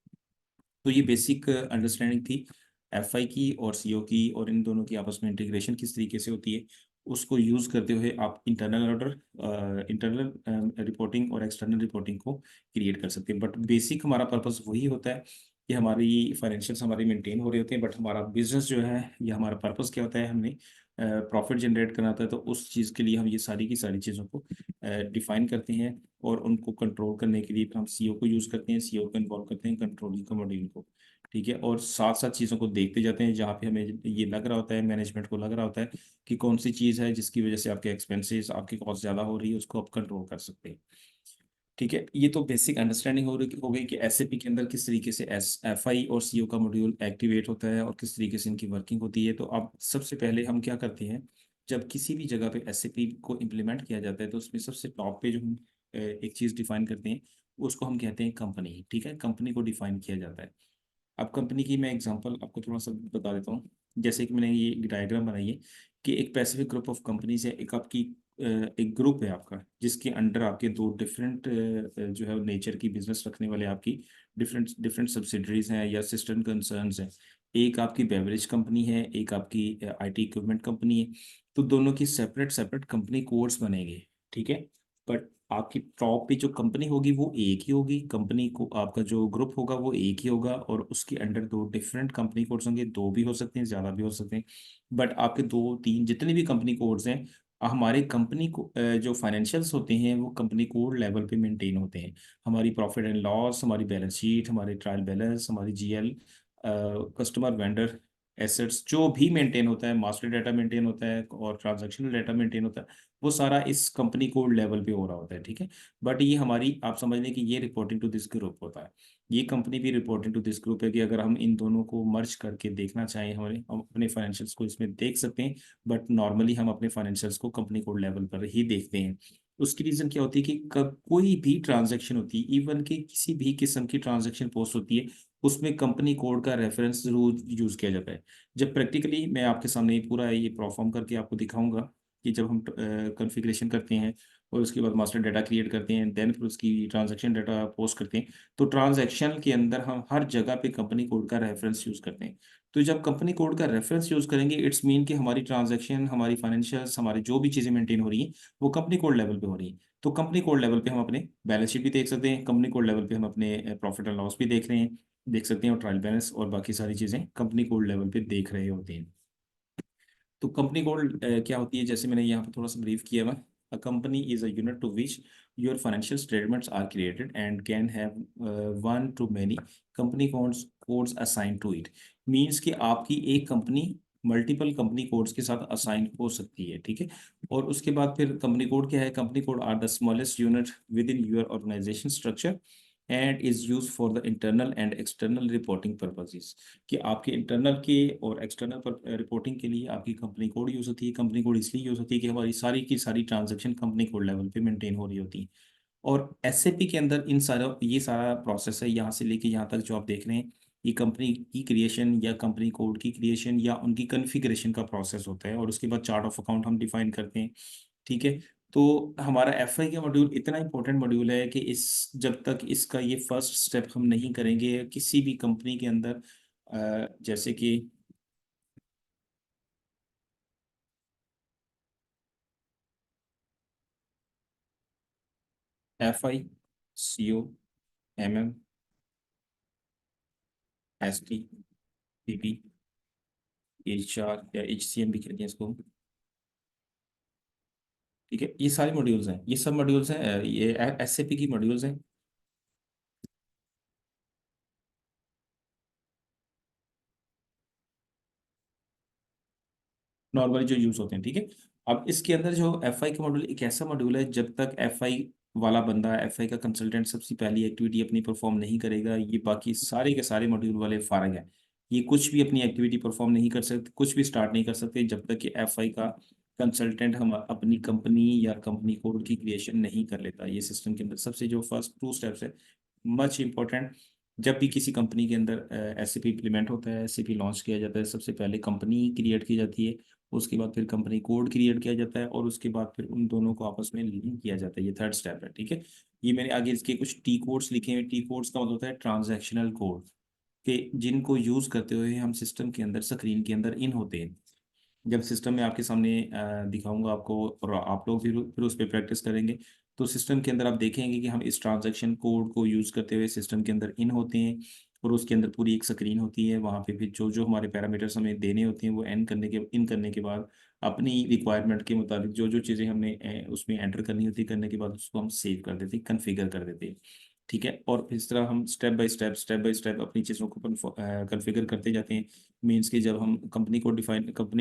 तो ये बेसिक अंडरस्टैंडिंग थी एफआई की और सीओ की, और इन दोनों की आपस में इंटीग्रेशन किस तरीके से होती है। उसको यूज़ करते हुए आप इंटरनल ऑर्डर, इंटरनल रिपोर्टिंग और एक्सटर्नल रिपोर्टिंग को क्रिएट कर सकते हैं। बट बेसिक हमारा पर्पस वही होता है कि हमारी फाइनेंशियल्स हमारी मेंटेन हो रहे होते हैं, बट हमारा बिजनेस जो है या हमारा पर्पस क्या होता है, हमने प्रॉफिट जनरेट करना होता है। तो उस चीज़ के लिए हम ये सारी की सारी चीज़ों को डिफाइन करते हैं, और उनको कंट्रोल करने के लिए फिर हम सीओ को यूज़ करते हैं, सीओ को इन्वॉल्व करते हैं, कंट्रोलिंग का मॉड्यूल को। ठीक है, और साथ साथ चीज़ों को देखते जाते हैं जहाँ पे हमें ये लग रहा होता है, मैनेजमेंट को लग रहा होता है कि कौन सी चीज़ है जिसकी वजह से आपके एक्सपेंसेस, आपकी कॉस्ट ज़्यादा हो रही है, उसको आप कंट्रोल कर सकते हैं। ठीक है, ये तो बेसिक अंडरस्टैंडिंग हो गई कि एसएपी के अंदर किस तरीके से एस एफआई और सीओ का मॉड्यूल एक्टिवेट होता है और किस तरीके से इनकी वर्किंग होती है। तो अब सबसे पहले हम क्या करते हैं, जब किसी भी जगह पे एसएपी को इम्प्लीमेंट किया जाता है, तो उसमें सबसे टॉप पे जो हम एक चीज़ डिफाइन करते हैं, उसको हम कहते हैं कंपनी। ठीक है, कंपनी को डिफाइन किया जाता है। अब कंपनी की मैं एग्जांपल आपको थोड़ा सा बता देता हूँ। जैसे कि मैंने ये डायग्राम बनाई है कि एक पैसिफिक ग्रुप ऑफ कंपनीज है, एक आपकी एक ग्रुप है आपका, जिसके अंडर आपके दो डिफरेंट जो है नेचर की बिजनेस रखने वाले आपकी डिफरेंट डिफरेंट सब्सिडरीज हैं या सिस्टम कंसर्न्स हैं। एक आपकी बेवरेज कंपनी है, एक आपकी आईटी इक्विपमेंट कंपनी है। तो दोनों की सेपरेट सेपरेट कंपनी कोड्स बनेंगे। ठीक है, बट आपकी टॉप पे जो कंपनी होगी वो एक ही होगी, कंपनी को आपका जो ग्रुप होगा वो एक ही होगा, और उसके अंडर दो डिफरेंट कंपनी कोड्स होंगे, दो भी हो सकते हैं, ज़्यादा भी हो सकते हैं। बट आपके दो तीन जितने भी कंपनी कोड्स हैं, हमारे कंपनी को जो फाइनेंशियल्स होते हैं वो कंपनी कोड लेवल पे मेंटेन होते हैं। हमारी प्रॉफिट एंड लॉस, हमारी बैलेंस शीट, हमारे ट्रायल बैलेंस, हमारी जीएल, कस्टमर वेंडर एसेट्स जो भी मेंटेन होता है, मास्टर डाटा मेंटेन होता है और ट्रांजैक्शनल डाटा मेंटेन होता है, वो सारा इस कंपनी कोड लेवल पे हो रहा होता है। ठीक है। बट ये हमारी, आप समझ लें कि ये रिपोर्टिंग टू दिस ग्रुप होता है। ये कंपनी भी रिपोर्टिंग टू दिस ग्रुप है कि अगर हम इन दोनों को मर्ज करके देखना चाहें, हम अपने फाइनेंशियल्स को इसमें देख सकते हैं। बट नॉर्मली हम अपने फाइनेंशियल्स को कंपनी कोड लेवल पर ही देखते हैं। उसकी रीजन क्या होती है कि कोई भी ट्रांजैक्शन होती है, इवन कि किसी भी किस्म की ट्रांजैक्शन पोस्ट होती है, उसमें कंपनी कोड का रेफरेंस जरूर यूज किया जाता है। जब प्रैक्टिकली मैं आपके सामने ये पूरा ये परफॉर्म करके आपको दिखाऊंगा कि जब हम कॉन्फ़िगरेशन करते हैं और उसके बाद मास्टर डाटा क्रिएट करते हैं, देन फिर उसकी ट्रांजैक्शन डाटा पोस्ट करते हैं, तो ट्रांजैक्शन के अंदर हम हर जगह पे कंपनी कोड का रेफरेंस यूज करते हैं। तो जब कंपनी कोड का रेफरेंस यूज करेंगे, इट्स मीन कि हमारी ट्रांजैक्शन, हमारी फाइनेंशियल्स, हमारी जो भी चीजें मेंटेन हो रही हैं वो कंपनी कोड लेवल पे हो रही हैं। तो कंपनी कोड लेवल पे हम अपने बैलेंस शीट भी देख सकते हैं, कंपनी कोड लेवल पे हम अपने प्रॉफिट एंड लॉस भी देख सकते हैं, और ट्रायल बैलेंस और बाकी सारी चीजें कंपनी कोड लेवल पे देख रहे होते हैं। तो कंपनी कोड क्या होती है, जैसे मैंने यहाँ पे थोड़ा सा ब्रीफ किया हुआ। A company is a unit to which your financial statements are created and can have one to many company codes assign to it. Means कि आपकी एक कंपनी मल्टीपल कंपनी कोड्स के साथ असाइन हो सकती है। ठीक है। और उसके बाद फिर कंपनी कोड क्या है? Company code are the smallest unit within your organisation structure and is use for the internal and external reporting purposes. कि आपके इंटरनल के और एक्सटर्नल पर रिपोर्टिंग के लिए आपकी कंपनी कोड यूज होती है। कंपनी कोड इसलिए यूज होती है कि हमारी सारी की सारी ट्रांजैक्शन कंपनी कोड लेवल पे मेंटेन हो रही होती है। और एसएपी के अंदर इन सारा ये सारा प्रोसेस है, यहाँ से लेके यहाँ तक जो आप देख रहे हैं, ये कंपनी की क्रिएशन या कंपनी कोड की क्रिएशन या उनकी कॉन्फ़िगरेशन का प्रोसेस होता है। और उसके बाद चार्ट ऑफ अकाउंट हम डिफाइन करते हैं। ठीक है। तो हमारा एफआई का मॉड्यूल इतना इंपॉर्टेंट मॉड्यूल है कि इस जब तक इसका ये फर्स्ट स्टेप हम नहीं करेंगे किसी भी कंपनी के अंदर, जैसे कि FI, CO, MM, ST, PP, HR या एचसीएम भी कहते हैं इसको। ठीक है। ये सारे मॉड्यूल्स हैं, ये सब मॉड्यूल्स हैं, ये एसएपी की मॉड्यूल्स हैं, नॉर्मली जो यूज होते हैं। ठीक है। अब इसके अंदर जो एफआई का मॉड्यूल एक ऐसा मॉड्यूल है, जब तक एफआई वाला बंदा, एफआई का कंसल्टेंट सबसे पहली एक्टिविटी अपनी परफॉर्म नहीं करेगा, ये बाकी सारे के सारे मॉड्यूल वाले फारग हैं। ये कुछ भी अपनी एक्टिविटी परफॉर्म नहीं कर सकते, कुछ भी स्टार्ट नहीं कर सकते जब तक कि एफआई का कंसल्टेंट हम अपनी कंपनी या कंपनी कोड की क्रिएशन नहीं कर लेता। ये सिस्टम के अंदर सबसे जो फर्स्ट टू स्टेप्स है, मच इम्पोर्टेंट। जब भी किसी कंपनी के अंदर एसएपी इम्प्लीमेंट होता है, एसएपी लॉन्च किया जाता है, सबसे पहले कंपनी क्रिएट की जाती है, उसके बाद फिर कंपनी कोड क्रिएट किया जाता है, और उसके बाद फिर उन दोनों को आपस में लिंक किया जाता है। ये थर्ड स्टेप है। ठीक है। ये मैंने आगे इसके कुछ टी कोड्स लिखे हैं। टी कोड्स का मतलब होता है ट्रांजैक्शनल कोड, कि जिनको यूज करते हुए हम सिस्टम के अंदर, स्क्रीन के अंदर इन होते हैं। जब सिस्टम में आपके सामने दिखाऊंगा आपको, और आप लोग फिर उस पर प्रैक्टिस करेंगे, तो सिस्टम के अंदर आप देखेंगे कि हम इस ट्रांजैक्शन कोड को यूज करते हुए सिस्टम के अंदर इन होते हैं। और उसके अंदर पूरी एक स्क्रीन होती है, वहाँ पे फिर जो जो हमारे पैरामीटर्स हमें देने होते हैं वो इन करने के बाद अपनी रिक्वायरमेंट के मुताबिक जो जो चीज़ें हमने उसमें एंटर करनी होती है, करने के बाद उसको हम सेव कर देते हैं, कन्फिगर कर देते हैं। ठीक है। और इस तरह हम स्टेप बाय स्टेप अपनी चीज़ों को कन्फिगर करते जाते हैं। मीन्स कि जब हम कंपनी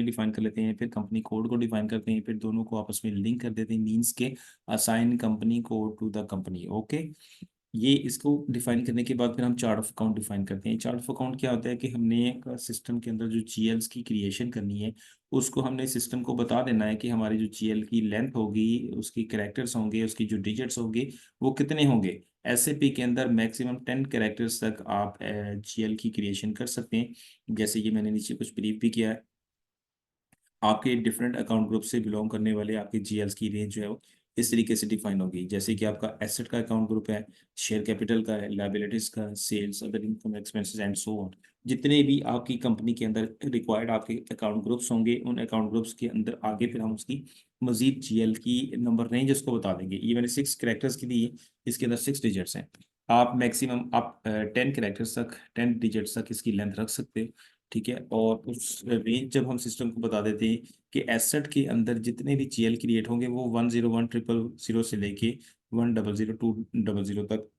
डिफाइन कर लेते हैं, फिर कंपनी कोड को डिफाइन करते हैं, फिर दोनों को आपस में लिंक कर देते हैं, मीन्स के assign company code to the company. Okay. ये इसको डिफाइन करने के बाद फिर हम चार्ट ऑफ अकाउंट डिफाइन करते हैं। चार्ट ऑफ अकाउंट क्या होता है कि हमने एक सिस्टम के अंदर जो जीएल्स की क्रिएशन करनी है, उसको हमने सिस्टम को बता देना है कि हमारी जो जीएल की लेंथ होगी, उसकी कैरेक्टर्स होंगे, उसकी जो डिजिट्स होंगे वो कितने होंगे। एसएपी के अंदर मैक्सिमम 10 कैरेक्टर्स तक आप जीएल की क्रिएशन कर सकते हैं। जैसे ये मैंने नीचे कुछ ब्रीफ भी किया है। आपके डिफरेंट अकाउंट ग्रुप से बिलोंग करने वाले आपके जीएल्स की रेंज जो है वो इस तरीके से डिफाइन होगी। जैसे कि आपका एसेट का अकाउंट ग्रुप है, शेयर कैपिटल का है, लायबिलिटीज का, sales, other income, expenses and so on. जितने भी आपकी कंपनी के अंदर रिक्वायर्ड आपके अकाउंट ग्रुप्स होंगे, उन अकाउंट ग्रुप्स के अंदर आगे फिर हम उसकी मजीद जीएल की नंबर रेंज उसको बता देंगे। ये मैंने 6 कैरेक्टर्स की दी है, इसके अंदर 6 डिजिट्स हैं। आप मैक्सिमम आप 10 कैरेक्टर्स तक, 10 डिजिट्स तक इसकी लेंथ रख सकते हो। ठीक है, और उस रेंज जब हम सिस्टम को बता देते हैं कि एसेट के अंदर जितने भी जीएल क्रिएट होंगे वो 101,000 से लेके 1,002,000 तक,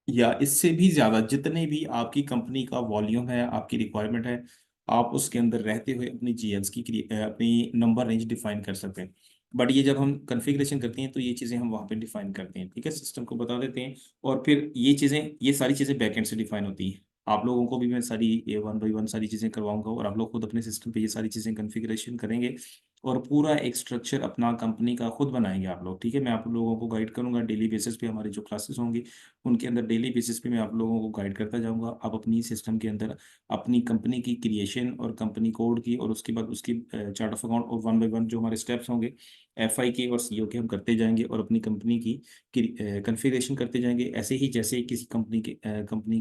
या इससे भी ज्यादा जितने भी आपकी कंपनी का वॉल्यूम है, आपकी रिक्वायरमेंट है, आप उसके अंदर रहते हुए अपनी जीएल्स की अपनी नंबर रेंज डिफाइन कर सकते हैं। बट ये जब हम कॉन्फ़िगरेशन करते हैं तो ये चीज़ें हम वहाँ पे डिफाइन करते हैं, ठीक है, सिस्टम को बता देते हैं। और फिर ये सारी चीज़ें बैकएंड से डिफाइन होती हैं। आप लोगों को भी मैं सारी ये वन बाई वन सारी चीज़ें करवाऊंगा, और आप लोग खुद अपने सिस्टम पे ये सारी चीज़ें कॉन्फ़िगरेशन करेंगे और पूरा एक स्ट्रक्चर अपना कंपनी का खुद बनाएंगे आप लोग, ठीक है। मैं आप लोगों को गाइड करूंगा डेली बेसिस पे, हमारी जो क्लासेस होंगी उनके अंदर डेली बेसिस पे मैं आप लोगों को गाइड करता जाऊंगा। आप अपनी सिस्टम के अंदर अपनी कंपनी की क्रिएशन और कंपनी कोड की, और उसके बाद उसकी चार्ट ऑफ अकाउंट, और वन बाय वन जो हमारे स्टेप्स होंगे एफआई के और सीओ के हम करते जाएंगे, और अपनी कंपनी की कॉन्फ़िगरेशन करते जाएंगे, ऐसे ही जैसे किसी कंपनी के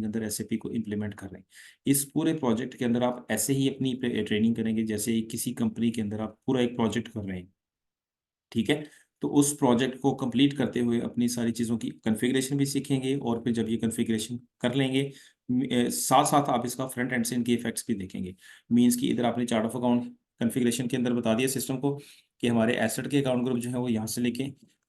अंदर एसएपी को इम्प्लीमेंट कर रहे हैं। इस पूरे प्रोजेक्ट के अंदर आप ऐसे ही अपनी ट्रेनिंग करेंगे जैसे किसी कंपनी के अंदर आप पूरा एक प्रोजेक्ट कर रहे हैं, ठीक है। तो उस प्रोजेक्ट को कंप्लीट करते हुए अपनी सारी चीज़ों की कॉन्फ़िगरेशन भी सीखेंगे, और फिर जब ये कॉन्फ़िगरेशन कर लेंगे साथ साथ आप इसका फ्रंट एंड से इनके इफेक्ट्स भी देखेंगे। मीन्स कि इधर आपने चार्ट ऑफ अकाउंट कॉन्फ़िगरेशन के अंदर बता दिया सिस्टम को कि हमारे एसेट के अकाउंट ग्रुप जो है वो यहाँ से लेके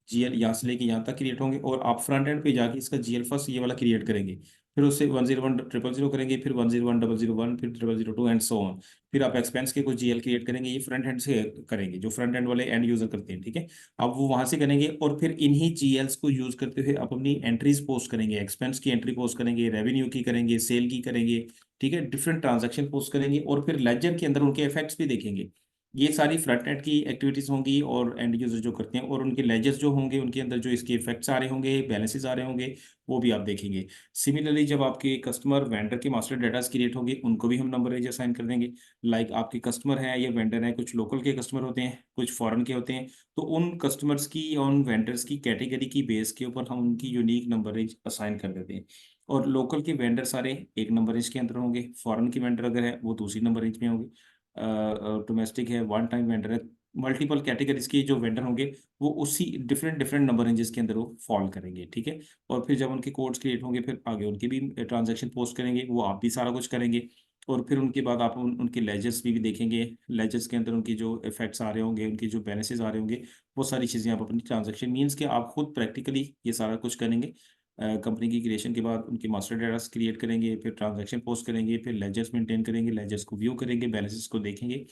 जीएल यहाँ से लेके यहाँ तक क्रिएट होंगे, और आप फ्रंट एंड पे जाके इसका जीएल फर्स्ट ये वाला क्रिएट करेंगे, फिर उससे 101,000 करेंगे, फिर 101,001, फिर 0,002 एंड सो ऑन। फिर आप एक्सपेंस के कुछ जीएल क्रिएट करेंगे, ये फ्रंट एंड से करेंगे जो फ्रंट एंड वाले एंड यूजर करते हैं, ठीक है। अब वो वहां से करेंगे, और फिर इन्हीं जीएल्स को यूज करते हुए आप अपनी एंट्रीज पोस्ट करेंगे, एक्सपेंस की एंट्री पोस्ट करेंगे, रेवेन्यू की करेंगे, सेल की करेंगे, ठीक है, डिफरेंट ट्रांजैक्शन पोस्ट करेंगे, और फिर लेजर के अंदर उनके इफेक्ट्स भी देखेंगे। ये सारी फ्रंट एंड की एक्टिविटीज होंगी और एंड यूजर जो करते हैं, और उनके लेजर्स जो होंगे उनके अंदर जो इसके इफेक्ट्स आ रहे होंगे, बैलेंसेस आ रहे होंगे, वो भी आप देखेंगे। सिमिलरली जब आपके कस्टमर वेंडर के मास्टर डेटास क्रिएट होंगे उनको भी हम नंबर रेंज असाइन कर देंगे। लाइक आपके कस्टमर हैं या वेंडर हैं, कुछ लोकल के कस्टमर होते हैं, कुछ फॉरेन के होते हैं, तो उन कस्टमर्स की, उन वेंडर्स की कैटेगरी की बेस के ऊपर हम उनकी यूनिक नंबर रेंज असाइन कर देते हैं। और लोकल के वेंडर सारे एक नंबर रेंज के अंदर होंगे, फॉरेन के वेंडर अगर है वो दूसरी नंबर रेंज में होंगे, डोमेस्टिक है, वन टाइम वेंडर है, मल्टीपल कैटेगरीज के जो वेंडर होंगे वो उसी डिफरेंट डिफरेंट नंबर रेंजेस के अंदर वो फॉल करेंगे, ठीक है। और फिर जब उनके कोड्स क्रिएट होंगे फिर आगे उनके भी ट्रांजैक्शन पोस्ट करेंगे, वो आप भी सारा कुछ करेंगे। और फिर उनके बाद आप उनके लेजर्स भी देखेंगे, लेजर्स के अंदर उनके जो इफेक्ट्स आ रहे होंगे, उनके जो बैलेंसेस आ रहे होंगे, वो सारी चीज़ें आप अपनी ट्रांजैक्शन मीन्स के आप खुद प्रैक्टिकली ये सारा कुछ करेंगे। कंपनी की क्रिएशन के बाद उनके मास्टर डेटास क्रिएट करेंगे, फिर ट्रांजैक्शन पोस्ट करेंगे, फिर लेजर्स मेंटेन करेंगे, लेजर्स को व्यू करेंगे, बैलेंसेस को देखेंगे।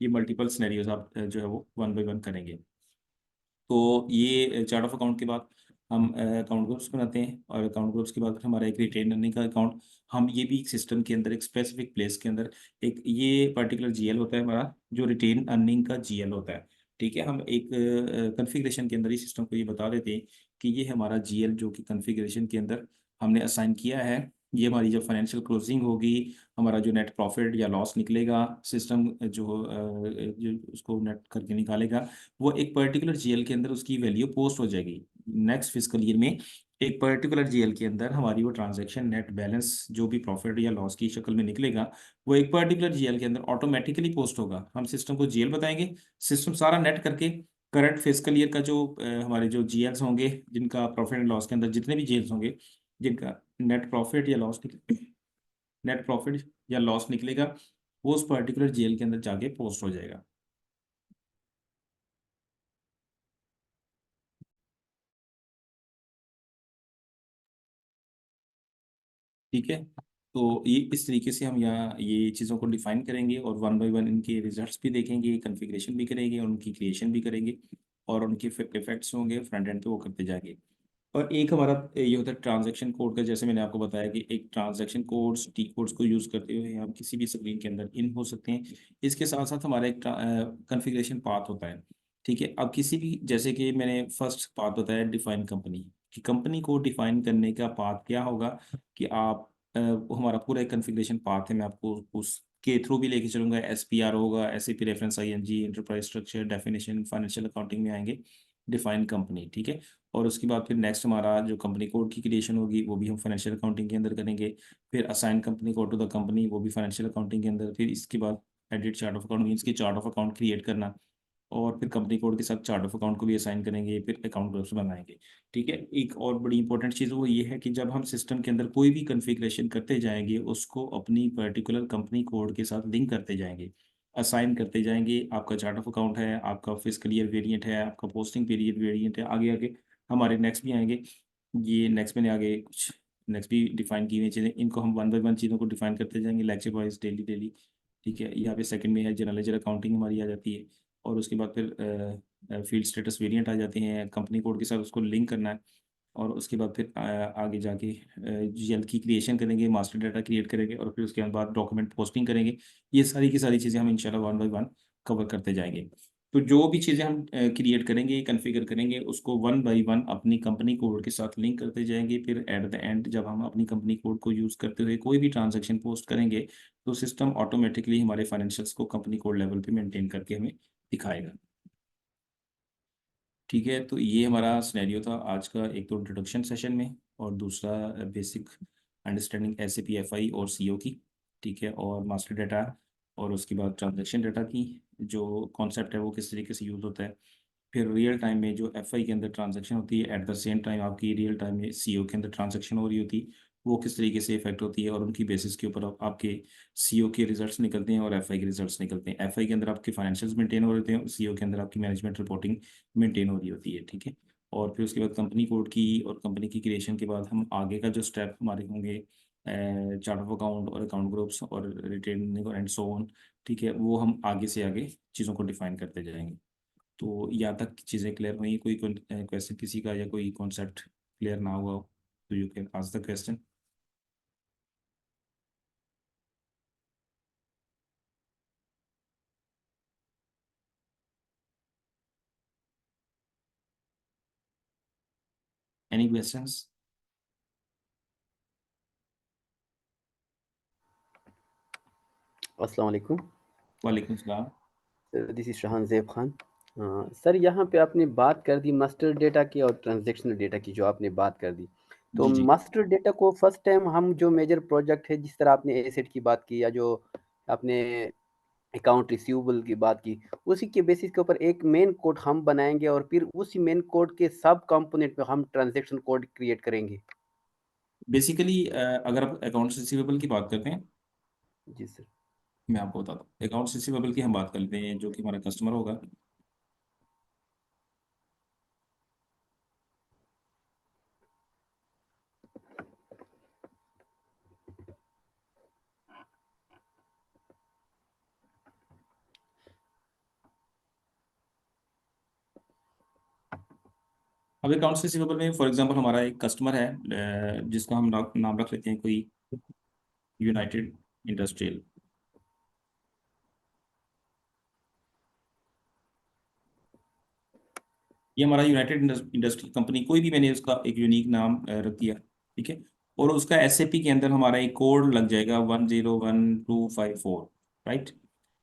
ये मल्टीपल सिनेरियोज आप जो है वो वन बाय वन करेंगे। तो ये चार्ट ऑफ अकाउंट के बाद हम अकाउंट ग्रुप्स बनाते हैं, और अकाउंट ग्रुप्स के बाद हमारा एक रिटेन अर्निंग का अकाउंट, हम ये भी एक सिस्टम के अंदर एक स्पेसिफिक प्लेस के अंदर एक ये पर्टिकुलर जीएल होता है हमारा, जो रिटेन अर्निंग का जीएल होता है, ठीक है। हम एक कॉन्फ़िगरेशन के अंदर ही सिस्टम को ये बता देते हैं कि ये हमारा जीएल जो कि कॉन्फ़िगरेशन के अंदर हमने असाइन किया है, ये हमारी जब फाइनेंशियल क्लोजिंग होगी, हमारा जो नेट प्रॉफिट या लॉस निकलेगा, सिस्टम जो उसको नेट करके निकालेगा, वो एक पर्टिकुलर जीएल के अंदर उसकी वैल्यू पोस्ट हो जाएगी। नेक्स्ट फिस्कल ईयर में एक पर्टिकुलर जीएल के अंदर हमारी वो ट्रांजैक्शन नेट बैलेंस जो भी प्रॉफिट या लॉस की शक्ल में निकलेगा, वो एक पर्टिकुलर जीएल के अंदर ऑटोमेटिकली पोस्ट होगा। हम सिस्टम को जीएल बताएंगे, सिस्टम सारा नेट करके करंट फिस्कल ईयर का जो हमारे जो जीएल्स होंगे, जिनका प्रॉफिट एंड लॉस के अंदर जितने भी जीएल्स होंगे, जिनका नेट प्रॉफिट या लॉस नेट प्रॉफिट या लॉस निकलेगा, वो उस पर्टिकुलर जीएल के अंदर जाके पोस्ट हो जाएगा, ठीक है। तो ये इस तरीके से हम यहाँ ये चीज़ों को डिफाइन करेंगे, और वन बाय वन इनके रिजल्ट्स भी देखेंगे, कॉन्फ़िगरेशन भी करेंगे, और उनकी क्रिएशन भी करेंगे, और उनके इफेक्ट्स होंगे फ्रंट एंड पे वो करते जाएंगे। और एक हमारा ये होता है ट्रांजैक्शन कोड का, जैसे मैंने आपको बताया कि एक ट्रांजैक्शन कोड्स टी कोड्स को यूज़ करते हुए हम किसी भी स्क्रीन के अंदर इन हो सकते हैं। इसके साथ साथ हमारा एक कॉन्फ़िगरेशन पाथ होता है, ठीक है। अब किसी भी, जैसे कि मैंने फर्स्ट पाथ बताया डिफाइन कंपनी, कि कंपनी को डिफाइन करने का पाथ क्या होगा, कि आप वो हमारा पूरा एक कॉन्फ़िगरेशन पाथ है, मैं आपको उसके थ्रू भी लेके चलूंगा। एसपीआर होगा, SAP reference ING, enterprise structure, definition, financial accounting में आएंगे डिफाइन कंपनी, ठीक है। और उसके बाद फिर नेक्स्ट हमारा जो कंपनी कोड की क्रिएशन होगी वो भी हम फाइनेंशियल अकाउंटिंग के अंदर करेंगे। फिर assign company code to the company, वो भी फाइनेंशियल अकाउंटिंग के अंदर। फिर इसके बाद edit chart of account means की चार्ट ऑफ अकाउंट क्रिएट करना, और फिर कंपनी कोड के साथ चार्ट ऑफ अकाउंट को भी असाइन करेंगे, फिर अकाउंट ग्रुप्स बनाएंगे। ठीक है। एक और बड़ी इंपॉर्टेंट चीज़ वो ये है कि जब हम सिस्टम के अंदर कोई भी कॉन्फ़िगरेशन करते जाएंगे उसको अपनी पर्टिकुलर कंपनी कोड के साथ लिंक करते जाएंगे, असाइन करते जाएंगे। आपका चार्ट ऑफ अकाउंट है, आपका फिस्कल ईयर वेरिएंट है, आपका पोस्टिंग पीरियड वेरिएंट है, आगे आगे हमारे नेक्स्ट भी आएंगे। ये नेक्स्ट मैंने आगे कुछ नेक्स्ट भी डिफाइन की हुई चीज़ें, इनको हम वन बाय वन चीज़ों को डिफाइन करते जाएंगे लेक्चर वाइज, डेली डेली। ठीक है। यहाँ पे सेकंड में है जनरल लेजर अकाउंटिंग हमारी आ जाती है, और उसके बाद फिर फील्ड स्टेटस वेरिएंट आ जाते हैं, कंपनी कोड के साथ उसको लिंक करना है। और उसके बाद फिर आगे जाके जीएल की क्रिएशन करेंगे, मास्टर डाटा क्रिएट करेंगे, और फिर उसके बाद डॉक्यूमेंट पोस्टिंग करेंगे। ये सारी की सारी चीज़ें हम इंशाल्लाह वन बाय वन कवर करते जाएंगे। तो जो भी चीज़ें हम क्रिएट करेंगे, कॉन्फ़िगर करेंगे, उसको वन बाय वन अपनी कंपनी कोड के साथ लिंक करते जाएंगे। फिर एट द एंड जब हम अपनी कंपनी कोड को यूज़ करते हुए कोई भी ट्रांजैक्शन पोस्ट करेंगे तो सिस्टम ऑटोमेटिकली हमारे फाइनेंशियल्स को कंपनी कोड लेवल पे मेंटेन करके हमें दिखाएगा। ठीक है। तो ये हमारा सिनेरियो था आज का, एक तो इंट्रोडक्शन सेशन में, और दूसरा बेसिक अंडरस्टैंडिंग एसएपी एफआई और सीओ की। ठीक है। और मास्टर डाटा, और उसके बाद ट्रांजैक्शन डाटा की जो कॉन्सेप्ट है वो किस तरीके से यूज़ होता है। फिर रियल टाइम में जो एफआई के अंदर ट्रांजैक्शन होती है, एट द सेम टाइम आपकी रियल टाइम में सीओ के अंदर ट्रांजैक्शन हो रही होती है, वो किस तरीके से इफेक्ट होती है, और उनकी बेसिस के ऊपर आपके सीओ के रिजल्ट्स निकलते हैं और एफआई के रिजल्ट्स निकलते हैं। एफआई के अंदर आपके फाइनेंशियल्स मेंटेन हो रहे हैं, और सीओ के अंदर आपकी मैनेजमेंट रिपोर्टिंग मेंटेन हो रही होती है। ठीक है। और फिर उसके बाद कंपनी कोड की और कंपनी की क्रिएशन के बाद हम आगे का जो स्टेप हमारे होंगे, चार्ट ऑफ अकाउंट और अकाउंट ग्रुप्स और रिटेनिंग एंड सो ऑन। ठीक है। वो हम आगे से आगे चीज़ों को डिफाइन करते जाएंगे। तो यहाँ तक चीज़ें क्लियर हुई? कोई क्वेश्चन किसी का, या कोई कॉन्सेप्ट क्लियर ना हुआ हो तो you can ask the question. Any questions? अस्सलाम वालेकुम। वालेकुम सलाम। This is Shahan Zeb Khan. Sir, यहाँ पे आपने बात कर दी मास्टर डेटा की और ट्रांजैक्शनल डेटा की, जो आपने बात कर दी। तो जी जी। मास्टर डेटा को फर्स्ट टाइम हम जो मेजर प्रोजेक्ट है, जिस तरह आपने एसेट की बात की या जो आपने अकाउंट रिसीवेबल की बात की, उसी के बेसिस के ऊपर एक मेन कोड हम बनाएंगे और फिर उसी मेन कोड के सब कंपोनेंट पे हम ट्रांजैक्शन कोड क्रिएट करेंगे। बेसिकली अगर आप अकाउंट्स रिसीवेबल की बात करते हैं, जी सर। मैं आपको बताता हूँ। अकाउंट्स रिसीवेबल की हम बात करते हैं, जो कि हमारा कस्टमर होगा। अब अकाउंट्स रिसीवेबल में फॉर एग्जांपल हमारा एक कस्टमर है, जिसका हम नाम रख लेते हैं कोई यूनाइटेड इंडस्ट्रियल। ये हमारा यूनाइटेड इंडस्ट्री कंपनी, कोई भी मैंने उसका एक यूनिक नाम रख दिया। ठीक है। और उसका एसएपी के अंदर हमारा एक कोड लग जाएगा 101254। राइट।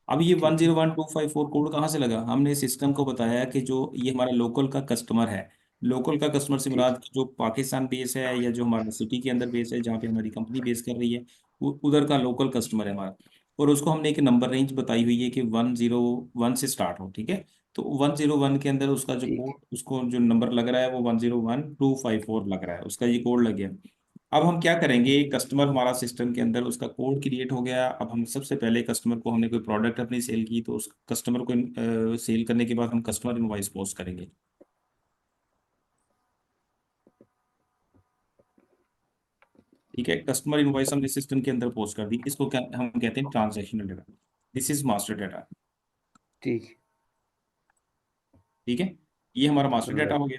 अब ये वन ठीक है। Zero one two five four code कहाँ से लगा? हमने सिस्टम को बताया कि जो ये हमारा लोकल का कस्टमर है, लोकल का कस्टमर से ठीक। मुराद जो पाकिस्तान बेस है, या जो हमारा सिटी के अंदर बेस है जहाँ पे हमारी कंपनी बेस कर रही है, वो उधर का लोकल कस्टमर है हमारा। और उसको हमने एक नंबर रेंज बताई हुई है कि 101 से स्टार्ट हो। ठीक है। तो 101 के अंदर उसका जो ठीक। कोड, उसको जो नंबर लग रहा है वो 101254 लग रहा है, उसका ये कोड लग गया। अब हम क्या करेंगे, कस्टमर हमारा सिस्टम के अंदर उसका कोड क्रिएट हो गया। अब हम सबसे पहले कस्टमर को, हमने कोई प्रोडक्ट अपनी सेल की, तो उस कस्टमर को सेल करने के बाद हम कस्टमर इनवॉइस पोस्ट करेंगे। ठीक है। कस्टमर इनवॉइस हमने सिस्टम के अंदर पोस्ट कर दी, इसको क्या हम कहते हैं? Transactional data. This is master data. ठीक। ठीक है। ये हमारा मास्टर डाटा राइट। हो गया।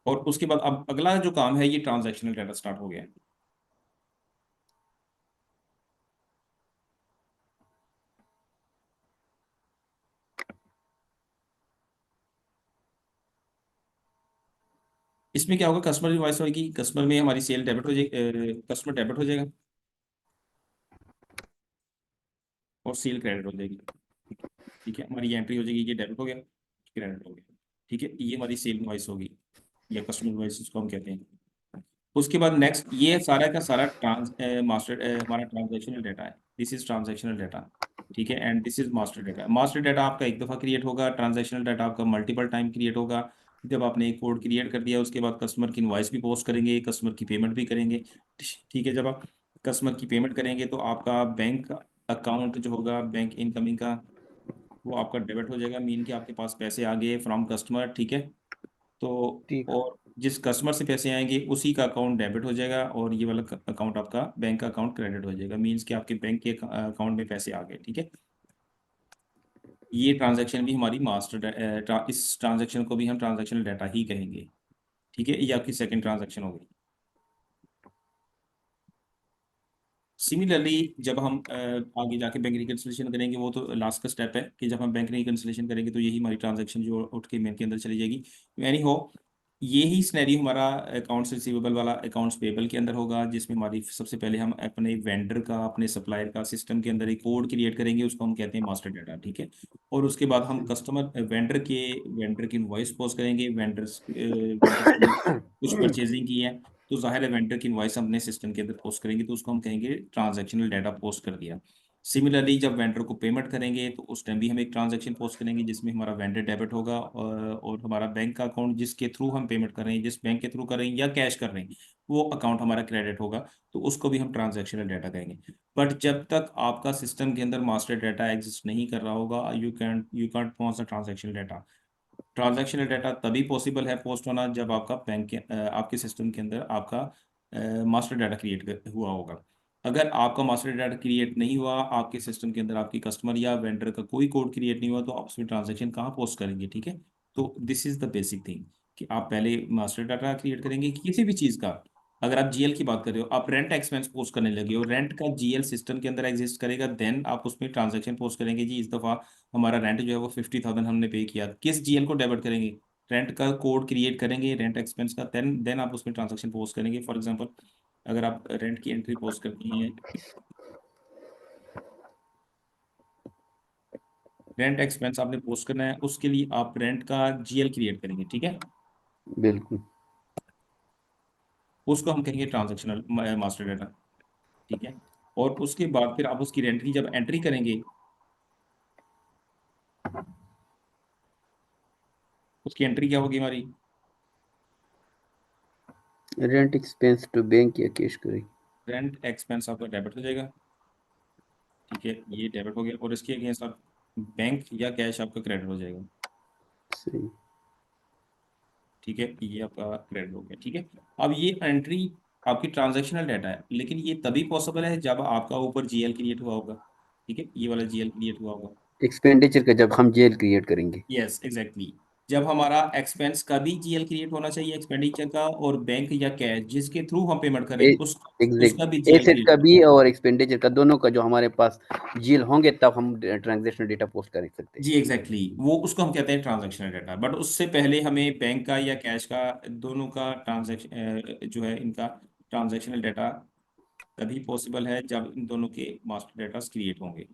और उसके बाद अब अगला जो काम है, ये ट्रांजैक्शनल डाटा स्टार्ट हो गया। इसमें क्या होगा, कस्टमर इनवॉइस होगी, कस्टमर में हमारी सेल डेबिट हो जाएगी, कस्टमर डेबिट हो जाएगा, और सेल क्रेडिट हो जाएगी। ठीक है। हमारी ये एंट्री हो जाएगी, ये डेबिट हो गया, क्रेडिट हो गया। ठीक है। ये हमारी सेल इनवॉइस होगी, या कस्टमर इनवॉइस इसको हम कहते हैं। उसके बाद नेक्स्ट ये सारा का सारा मास्टर हमारा ट्रांजैक्शनल डाटा है। दिस इज ट्रांजैक्शनल डाटा, ठीक है, and this is master data. Master data आपका एक दफ़ा क्रिएट होगा, ट्रांजैक्शनल डाटा आपका मल्टीपल टाइम क्रिएट होगा। जब आपने एक कोड क्रिएट कर दिया उसके बाद कस्टमर की इनवॉइस भी पोस्ट करेंगे, कस्टमर की पेमेंट भी करेंगे, ठीक है। जब आप कस्टमर की पेमेंट करेंगे तो आपका बैंक अकाउंट जो होगा, बैंक इनकमिंग का, वो आपका डेबिट हो जाएगा, मीन कि आपके पास पैसे आ गए फ्रॉम कस्टमर, ठीक है। तो ठीक। और जिस कस्टमर से पैसे आएंगे उसी का अकाउंट डेबिट हो जाएगा और ये वाला अकाउंट आपका बैंक का अकाउंट क्रेडिट हो जाएगा, मीन्स कि आपके बैंक के अकाउंट में पैसे आ गए, ठीक है। ये ट्रांजैक्शन भी हमारी इस ट्रांजैक्शन को भी हम ट्रांजैक्शनल डाटा ही कहेंगे, ठीक है। ये आपकी सेकंड ट्रांजैक्शन हो गई। सिमिलरली जब हम आगे जाके बैंक रिकन्सिलेशन करेंगे, वो तो लास्ट का स्टेप है कि जब हम बैंक रिकन्सिलेशन करेंगे तो यही हमारी ट्रांजैक्शन जो उठ के मेन के अंदर चली जाएगी। एनी हो, यही स्नैरियो हमारा अकाउंट्स रिसीवेबल वाला अकाउंट्स पेबल के अंदर होगा, जिसमें हमारी सबसे पहले हम अपने वेंडर का, अपने सप्लायर का सिस्टम के अंदर एक कोड क्रिएट करेंगे, उसको हम कहते हैं मास्टर डाटा, ठीक है। और उसके बाद हम कस्टमर वेंडर की इनवॉइस पोस्ट करेंगे। वेंडर्स ने कुछ परचेजिंग की है तो जाहिर है वेंडर की इनवॉइस हम अपने सिस्टम के अंदर पोस्ट करेंगे, तो उसको हम कहेंगे ट्रांजैक्शनल डाटा पोस्ट कर दिया। सिमिलरली जब वेंडर को पेमेंट करेंगे तो उस टाइम भी हम एक ट्रांजैक्शन पोस्ट करेंगे जिसमें हमारा वेंडर डेबिट होगा और हमारा बैंक का अकाउंट जिसके थ्रू हम पेमेंट कर रहे हैं, जिस बैंक के थ्रू कर रहे हैं या कैश कर रहे हैं, वो अकाउंट हमारा क्रेडिट होगा, तो उसको भी हम ट्रांजैक्शनल डाटा कहेंगे। बट जब तक आपका सिस्टम के अंदर मास्टर डाटा एग्जिस्ट नहीं कर रहा होगा, यू कैंट पहुंच the transactional data. Transactional data तभी पॉसिबल है पोस्ट होना जब आपका आपके सिस्टम के अंदर आपका मास्टर डाटा क्रिएट हुआ होगा। अगर आपका मास्टर डाटा क्रिएट नहीं हुआ आपके सिस्टम के अंदर, आपकी कस्टमर या वेंडर का कोई कोड क्रिएट नहीं हुआ, तो आप उसमें ट्रांजैक्शन कहाँ पोस्ट करेंगे, ठीक है। तो this is the basic thing कि आप पहले मास्टर डाटा क्रिएट करेंगे किसी भी चीज़ का। अगर आप जीएल की बात कर रहे हो, आप रेंट एक्सपेंस पोस्ट करने लगे हो, रेंट का जीएल सिस्टम के अंदर एग्जिस्ट करेगा, देन आप उसमें ट्रांजैक्शन पोस्ट करेंगे। जी इस दफ़ा हमारा रेंट जो है वो 50,000 हमने पे किया, किस जीएल को डेबिट करेंगे, रेंट का कोड क्रिएट करेंगे, रेंट एक्सपेंस का, देन आप उसमें ट्रांजैक्शन पोस्ट करेंगे। फॉर एग्जांपल अगर आप रेंट की एंट्री पोस्ट करती हैं, रेंट एक्सपेंस आपने पोस्ट करना है, उसके लिए आप रेंट का जीएल क्रिएट करेंगे, ठीक है। बिल्कुल। उसको हम कहेंगे ट्रांजैक्शनल मास्टर डाटा, ठीक है। और उसके बाद फिर आप उसकी रेंट की जब एंट्री करेंगे, उसकी एंट्री क्या होगी हमारी, रेंट एक्सपेंस टू बैंक या कैश करें। रेंट एक्सपेंस आपका डेबिट हो जाएगा, ठीक है, ये डेबिट हो गया, और इसके अगेंस्ट आप बैंक या कैश आपका क्रेडिट हो जाएगा, सही। ठीक है, ये आपका क्रेडिट हो गया, ठीक है। अब ये एंट्री आपकी ट्रांजैक्शनल डाटा है, लेकिन ये तभी पॉसिबल है जब आपका ऊपर जीएल क्रिएट हुआ होगा, ठीक है, ये वाला जीएल क्रिएट हुआ होगा। एक्सपेंडिचर का जब हम जेल क्रिएट करेंगे। यस एग्जैक्टली, जब हमारा एक्सपेंस का भी जीएल क्रिएट होना चाहिए, एक्सपेंडिचर का, और बैंक या कैश जिसके थ्रू हम पेमेंट करें उसका भी एग्जैक्ट जीएल एसेट क्रिएट का होना भी चाहिए। और एक्सपेंडिचर का, दोनों का जो हमारे पास जील होंगे तब हम ट्रांजैक्शनल डेटा पोस्ट कर सकते हैं। जी एग्जैक्टली वो उसको हम कहते हैं ट्रांजैक्शनल डाटा, बट उससे पहले हमें बैंक का या कैश का, दोनों का ट्रांजैक्शन जो है इनका ट्रांजैक्शनल डाटा तभी पॉसिबल है जब इन दोनों के मास्टर डाटा क्रिएट होंगे,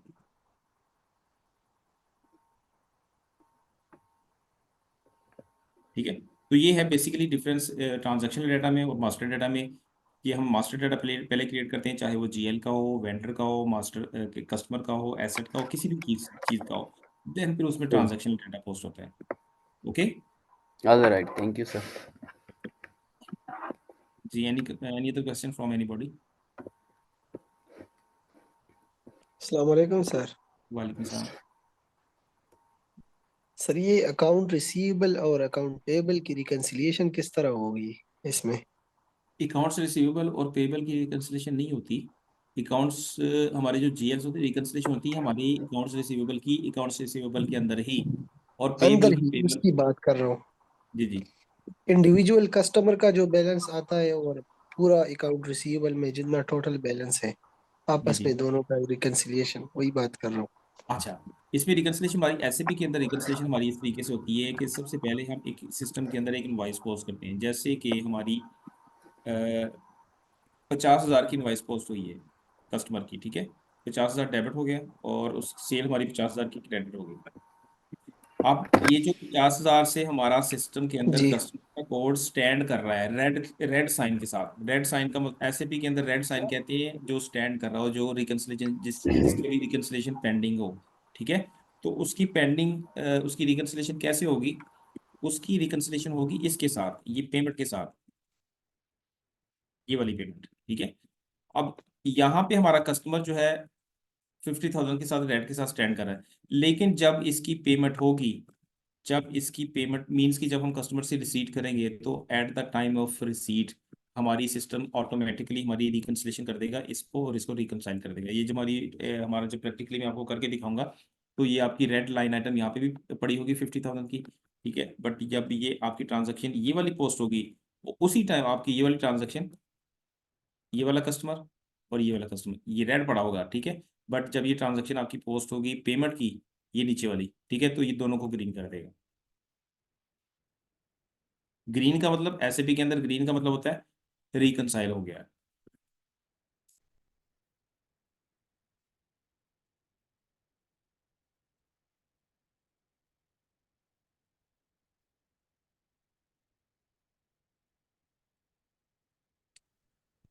ठीक है। तो ये है बेसिकली डिफरेंस ट्रांजैक्शनल डाटा में और मास्टर डाटा में, कि हम मास्टर डाटा पहले क्रिएट करते हैं, चाहे वो जीएल का हो, वेंडर का हो, मास्टर कस्टमर का हो, एसेट का हो, किसी भी चीज का हो, देन फिर उसमें ट्रांजैक्शनल डाटा पोस्ट होता है। Okay alright, thank you sir. जी, any other question from anybody? अस्सलाम वालेकुम सर। वालेकुम सलाम। सर ये अकाउंट रिसीवेबल और अकाउंट पेएबल की रिकन्सिलिएशन किस तरह होगी इसमें? अकाउंट्स रिसीवेबल और पेबल की रिकन्सिलेशन नहीं होती। अकाउंट्स हमारे जो जीएल्स होते हैं, रिकन्सिलेशन होती है हमारी अकाउंट्स रिसीवेबल की अकाउंट्स रिसीवेबल के अंदर ही, और अंदर पेबल की ही पेबल। उसकी बात कर रहा हूँ। जी जी इंडिविजुअल कस्टमर का जो बैलेंस आता है और पूरा अकाउंट रिसीवेबल में जितना टोटल बैलेंस है जी आपस जी। में, दोनों का रिकन्सिलिएशन, वही बात कर रहा हूँ। अच्छा, इसमें रिकन्सिलेशन हमारी एसएपी के अंदर रिकन्सिलेशन हमारी इस तरीके से होती है कि सबसे पहले हम एक सिस्टम के अंदर एक इनवॉइस पोस्ट करते हैं, जैसे कि हमारी 50,000 की इनवॉइस पोस्ट हुई है कस्टमर की, ठीक है, 50,000 डेबिट हो गया और उस सेल हमारी 50,000 की क्रेडिट हो गई। अब ये जो 50,000 से हमारा सिस्टम के अंदर जी। कस्टमर का कोड स्टैंड कर रहा है रेड रेड साइन के साथ। रेड साइन का मतलब एसएपी के अंदर रेड साइन कहते हैं जो स्टैंड कर रहा हो, जो रिकंसिलिएशन जिसकी भी रिकंसिलिएशन पेंडिंग हो, ठीक है। तो उसकी पेंडिंग उसकी रिकंसिलिएशन कैसे होगी? उसकी रिकंसिलिएशन होगी इसके साथ, ये पेमेंट के साथ, ये वाली पेमेंट, ठीक है। अब यहाँ पे हमारा कस्टमर जो है 50,000 के साथ रेड के साथ स्टैंड कर रहा है, लेकिन जब इसकी पेमेंट होगी, जब इसकी पेमेंट मींस कि जब हम कस्टमर से रिसीट करेंगे तो eight the time of receipt हमारी सिस्टम ऑटोमेटिकली हमारी रिकंसिलेशन कर देगा इसको और इसको रिकंसाइल कर देगा। ये जो हमारी हमारा जो प्रैक्टिकली मैं आपको करके दिखाऊंगा, तो ये आपकी रेड लाइन आइटम यहाँ पे भी पड़ी होगी 50,000 की, ठीक है। बट जब ये आपकी ट्रांजेक्शन ये वाली पोस्ट होगी, वो उसी टाइम आपकी ये वाली ट्रांजेक्शन, ये वाला कस्टमर और ये वाला कस्टमर, ये रेड पड़ा होगा, ठीक है। बट जब ये ट्रांजेक्शन आपकी पोस्ट होगी पेमेंट की, ये नीचे वाली, ठीक है, तो ये दोनों को ग्रीन कर देगा। ग्रीन का मतलब एसएपी के अंदर ग्रीन का मतलब होता है रिकंसाइल हो गया।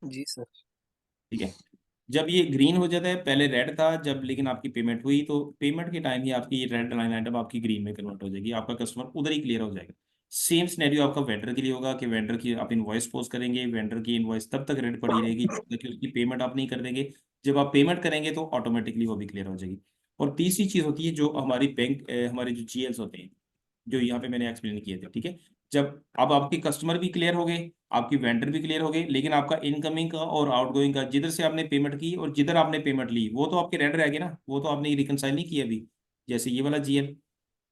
जी सर। ठीक है। जब ये ग्रीन हो जाता है, पहले रेड था जब, लेकिन आपकी पेमेंट हुई तो पेमेंट के टाइम ही आपकी ये रेड लाइन आइटम आपकी ग्रीन में कन्वर्ट हो जाएगी, आपका कस्टमर उधर ही क्लियर हो जाएगा। सेम सिनेरियो आपका वेंडर के लिए होगा कि वेंडर की आप इनवॉइस पोस्ट करेंगे, वेंडर की इनवॉइस तब तक रेड पड़ी रहेगी जब तक कि उसकी पेमेंट आप नहीं कर देंगे। जब आप पेमेंट करेंगे तो ऑटोमेटिकली वो भी क्लियर हो जाएगी। और तीसरी चीज होती है जो हमारी बैंक हमारे जो जीएल्स होते हैं, जो यहाँ पे मैंने एक्सप्लेन किए थे, ठीक है। जब अब आपके कस्टमर भी क्लियर हो गए, आपकी वेंडर भी क्लियर हो गए, लेकिन आपका इनकमिंग का और आउटगोइंग का, जिधर से आपने पेमेंट की और जिधर आपने पेमेंट ली, वो तो आपके रेड रह गए ना, वो तो आपने रिकंसाइल नहीं किया अभी। जैसे ये वाला जीएल,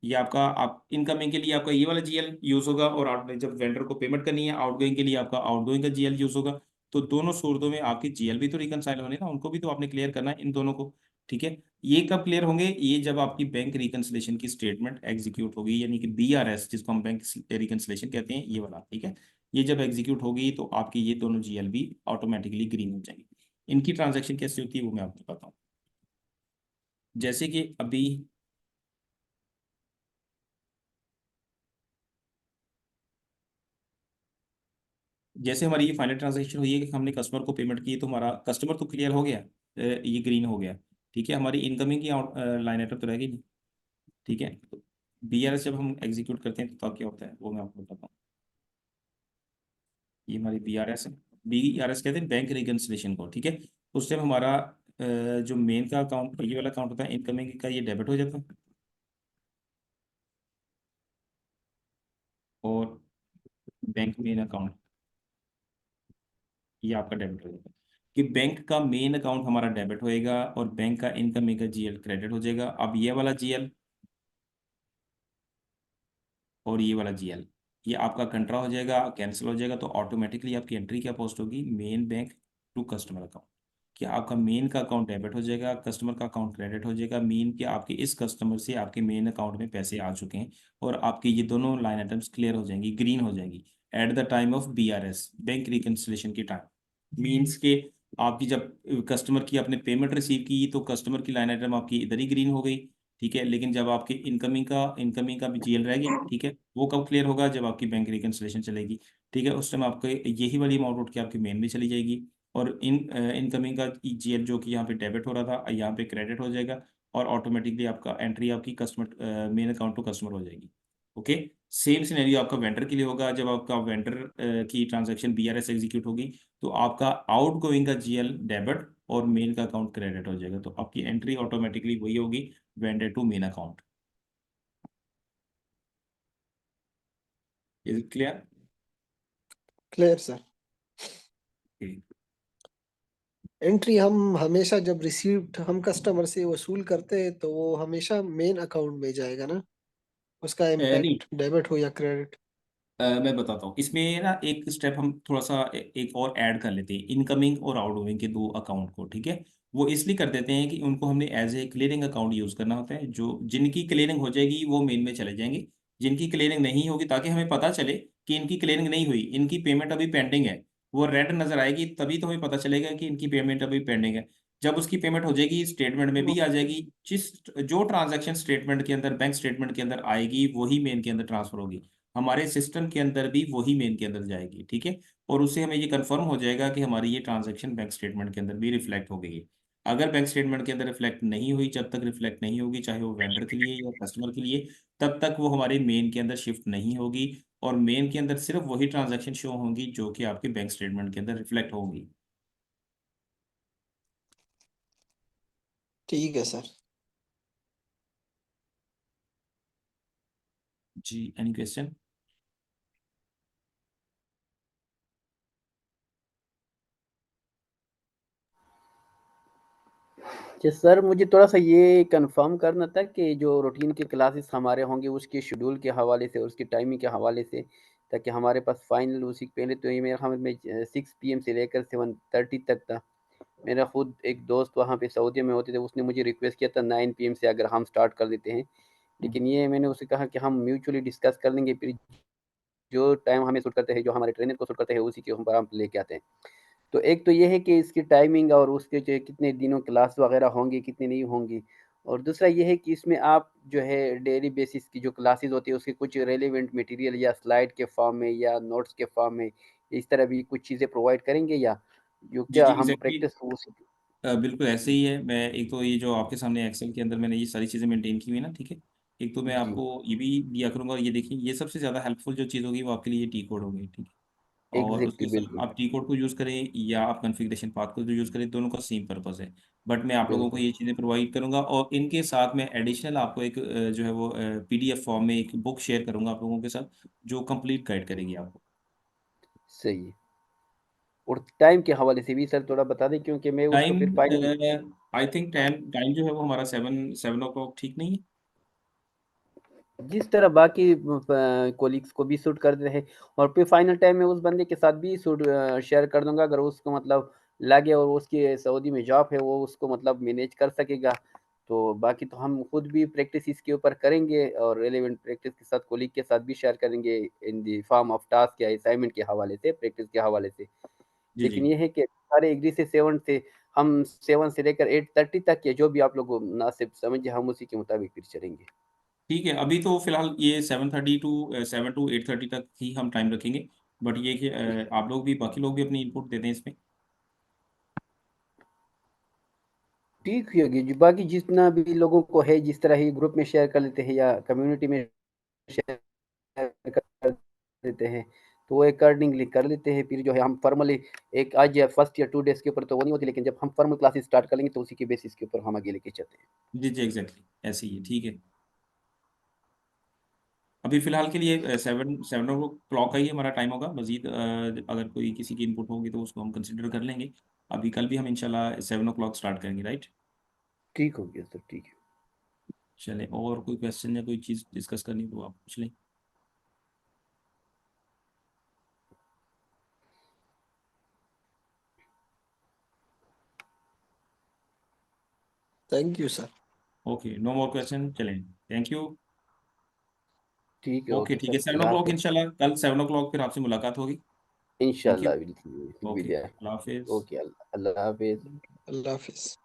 ये आपका आप इनकमिंग के लिए आपका ये वाला जीएल यूज होगा, और आउट जब वेंडर को पेमेंट करनी है आउटगोइंग के लिए आपका आउटगोइंग का जीएल यूज होगा। तो दोनों सूरतों में आपकी जीएल भी तो रिकंसाइल होने ना, उनको भी तो आपने क्लियर करना है इन दोनों को, ठीक है। ये कब क्लियर होंगे? ये जब आपकी बैंक रिकंसिलेशन की स्टेटमेंट एग्जीक्यूट होगी, यानी कि बीआरएस जिसको हम बैंक रिकंसिलेशन कहते हैं, ये वाला, ठीक है। ये जब एग्जीक्यूट होगी तो आपकी ये दोनों जीएल भी ऑटोमेटिकली ग्रीन हो जाएंगे। इनकी ट्रांजैक्शन कैसे होती है वो मैं आपको बताता हूँ। जैसे कि अभी जैसे हमारी ये फाइनल ट्रांजैक्शन हुई है कि हमने कस्टमर को पेमेंट की, तो हमारा कस्टमर तो क्लियर हो गया, ये ग्रीन हो गया, ठीक है। हमारी इनकमिंग की लाइन आइटम तो रह गई नहीं, ठीक है। बीआरएस जब हम एग्जीक्यूट करते हैं तो क्या होता है वो मैं आपको बताता हूँ। ये हमारी बीआरएस है, बीआरएस कहते हैं बैंक रिकंसिलेशन को, ठीक है। उस टाइम हमारा जो मेन का अकाउंट, ये वाला अकाउंट होता है इनकमिंग का, ये डेबिट हो जाता है, और बैंक मेन अकाउंट ये आपका डेबिट हो जाएगा। कि बैंक का मेन अकाउंट हमारा डेबिट होएगा और बैंक का इनकमिंग का जीएल क्रेडिट हो जाएगा। अब ये वाला जीएल और ये वाला जीएल, ये आपका कंट्रा हो जाएगा, कैंसिल हो जाएगा, तो ऑटोमेटिकली आपकी एंट्री क्या पोस्ट होगी? Main bank to customer account. कि आपका मेन का अकाउंट डेबिट हो जाएगा, कस्टमर का अकाउंट क्रेडिट हो जाएगा। मीन कि आपके इस कस्टमर से आपके मेन अकाउंट में पैसे आ चुके हैं, और आपकी ये दोनों लाइन आइटम्स क्लियर हो जाएंगी, ग्रीन हो जाएंगी eight the time of BRS, bank reconciliation की टाइम। मीन्स के आपकी जब कस्टमर की आपने पेमेंट रिसीव की तो कस्टमर की लाइन आइटम आपकी इधर ही ग्रीन हो गई, ठीक है। लेकिन जब आपके इनकमिंग का भी जीएल रह गया, ठीक है, वो कब क्लियर होगा? जब आपकी बैंक रिकंसिलेशन चलेगी, ठीक है। उस टाइम आपको यही वाली अमाउंट उठ के आपकी मेन में चली जाएगी, और इनकमिंग का जीएल जो कि यहाँ पे डेबिट हो रहा था यहाँ पे क्रेडिट हो जाएगा, और ऑटोमेटिकली आपका एंट्री आपकी customer main account to customer हो जाएगी। ओके। सेम सिनेरियो आपका वेंडर के लिए होगा। जब आपका वेंडर की ट्रांजैक्शन बीआरएस एग्जीक्यूट होगी तो आपका आउटगोइंग का जीएल डेबिट और मेन का अकाउंट क्रेडिट हो जाएगा, तो आपकी एंट्री ऑटोमेटिकली वही होगी, vendor to main account. Is it clear? Clear sir. Entry हम हमेशा जब रिसीव्ड हम कस्टमर से वसूल करते हैं तो वो हमेशा मेन अकाउंट में जाएगा ना, उसका नहीं, इम्पैक्ट डेबिट हो या क्रेडिट। मैं बताता हूँ इसमें ना, एक स्टेप हम थोड़ा सा एक और ऐड कर लेते हैं, इनकमिंग और आउटगोइंग के दो अकाउंट को, ठीक है। वो इसलिए कर देते हैं कि उनको हमने as a clearing account use करना होता है। जो जिनकी क्लियरिंग हो जाएगी वो मेन में चले जाएंगे, जिनकी क्लियरिंग नहीं होगी, ताकि हमें पता चले कि इनकी क्लियरिंग नहीं हुई, इनकी पेमेंट अभी पेंडिंग है, वो रेड नजर आएगी, तभी तो हमें पता चलेगा कि इनकी पेमेंट अभी पेंडिंग है। जब उसकी पेमेंट हो जाएगी स्टेटमेंट में भी आ जाएगी, जिस जो ट्रांजैक्शन स्टेटमेंट के अंदर बैंक स्टेटमेंट के अंदर आएगी वही मेन के अंदर ट्रांसफर होगी। हमारे सिस्टम के अंदर भी वही मेन के अंदर जाएगी, ठीक है। और उससे हमें ये कंफर्म हो जाएगा कि हमारी ये ट्रांजैक्शन बैंक स्टेटमेंट के अंदर भी रिफ्लेक्ट हो गई है। अगर बैंक स्टेटमेंट के अंदर रिफ्लेक्ट नहीं हुई, जब तक रिफ्लेक्ट नहीं होगी, चाहे वो वेंडर के लिए या कस्टमर के लिए, तब तक वो हमारे मेन के अंदर शिफ्ट नहीं होगी। और मेन के अंदर सिर्फ वही ट्रांजैक्शन शो होंगी जो कि आपके बैंक स्टेटमेंट के अंदर रिफ्लेक्ट होंगी। ठीक है सर। जी, एनी क्वेश्चन? जी सर, मुझे थोड़ा सा ये कंफर्म करना था कि जो रूटीन के क्लासेस हमारे होंगे उसके शेड्यूल के हवाले से और उसकी टाइमिंग के हवाले से, ताकि हमारे पास फाइनल उसी पहले तो ये मेरे ख्याल में 6 PM से लेकर 7:30 तक था। मेरा खुद एक दोस्त वहाँ पे सऊदी में होते थे, उसने मुझे रिक्वेस्ट किया था 9 PM से अगर हम स्टार्ट कर देते हैं, लेकिन ये मैंने उससे कहा कि हम म्यूचुअली डिस्कस कर लेंगे, फिर जो टाइम हमें सूट करता है, जो हमारे ट्रेनर को सूट करता है, उसी के ऊपर हम लेके आते हैं। तो एक तो ये है कि इसकी टाइमिंग और उसके जो कितने दिनों क्लास वगैरह होंगी, कितनी नहीं होंगी। और दूसरा ये है कि इसमें आप जो है डेली बेसिस की जो क्लासेस होती है उसके कुछ रेलेवेंट मटेरियल या स्लाइड के फॉर्म में या नोट्स के फॉर्म में इस तरह भी कुछ चीज़ें प्रोवाइड करेंगे, या जो जी क्या जी, हम एग्जैक्टली। प्रैक्टिस उसी। बिल्कुल ऐसे ही है। मैं एक तो ये जो आपके सामने एक्सेल के अंदर मैंने ये सारी चीज़ें मेंटेन की हुई है ना, ठीक है। एक तो मैं जी, आपको ये भी दिया करूंगा, ये देखिए, ये सबसे ज़्यादा हेल्पफुल जो चीज़ होगी वो आपके लिए टी कोड होगी, ठीक है। और एग्जैक्टली, उसके साथ बिल्कुल, आप टी कोड को यूज़ करें या आप कॉन्फ़िगरेशन पाथ को जो यूज़ करें, दोनों का सेम पर्पस है। बट मैं आप लोगों को बिल्कुल, ये चीज़ें प्रोवाइड करूंगा, और इनके साथ मैं एडिशनल आपको एक जो है वो PDF फॉर्म में एक बुक शेयर करूंगा आप लोगों के साथ, जो कंप्लीट गाइड करेगी आपको। सही है। और टाइम के हवाले से भी सर थोड़ा बता दें, क्योंकि मैं उसको टाइम, फिर final. I think time time जो है वो हमारा 7 7 o'clock ठीक नहीं है? जिस तरह बाकी कोलीग्स को भी सूट करते हैं, और फिर फाइनल टाइम में उस बंदे के साथ भी सूट शेयर कर दूंगा, अगर उसको मतलब लगे और उसकी सऊदी में जॉब है, वो उसको मतलब मैनेज कर सकेगा। तो बाकी तो हम खुद भी प्रैक्टिस इसके ऊपर करेंगे और रेलेवेंट प्रैक्टिस के साथ कोलीग के साथ भी शेयर करेंगे इन दी फॉर्म ऑफ टास्क या असाइनमेंट के हवाले से, प्रैक्टिस के हवाले से। जी जी। लेकिन ये है कि सारे एग्री से 7 से हम 7 से लेकर 8:30 तक के जो भी आप लोग को मुनासिब समझे, हम उसी के मुताबिक फिर चलेंगे। ठीक है, अभी तो फिलहाल ये 7 to 8 तक ही हम टाइम रखेंगे। बट ये कि आप लोग भी, बाकी लोग भी अपनी इनपुट देते हैं इसमें। ठीक है जी, बाकी जितना भी लोगों को है, जिस तरह ही ग्रुप में शेयर कर लेते हैं या कम्युनिटी में शेयर कर देते हैं, तो वो अकॉर्डिंगली कर लेते हैं। फिर जो है हम फॉर्मली एक आज या फर्स्ट या 2 डेज़ के ऊपर तो वो नहीं होती, लेकिन जब हम फॉर्मल क्लासेस स्टार्ट कर लेंगे तो उसी के बेसिस के ऊपर हम आगे लेके चलते हैं। जी जी, एग्जैक्टली ऐसे ही है, ठीक है। अभी फिलहाल के लिए 7 7 o'clock का ही हमारा टाइम होगा। मजीद अगर कोई किसी की इनपुट होगी तो उसको हम कंसिडर कर लेंगे। अभी कल भी हम इंशाल्लाह 7 o'clock स्टार्ट करेंगे, राइट? ठीक हो गया सर, ठीक है। चले, और कोई क्वेश्चन या कोई चीज़ डिस्कस करनी हो तो आप पूछ लें। Thank you sir. Okay, no more question, चलें, थैंक यू। ठीक है, ओके, ओके ठीक है, सर, 7 o'clock इंशाल्लाह, कल 7 o'clock फिर आपसे मुलाकात होगी। Thank you. इंशाल्लाह ओके, विल। अल्लाह हाफिज़। ओके, अल्लाह हाफ़िज़। अल्लाह हाफिज।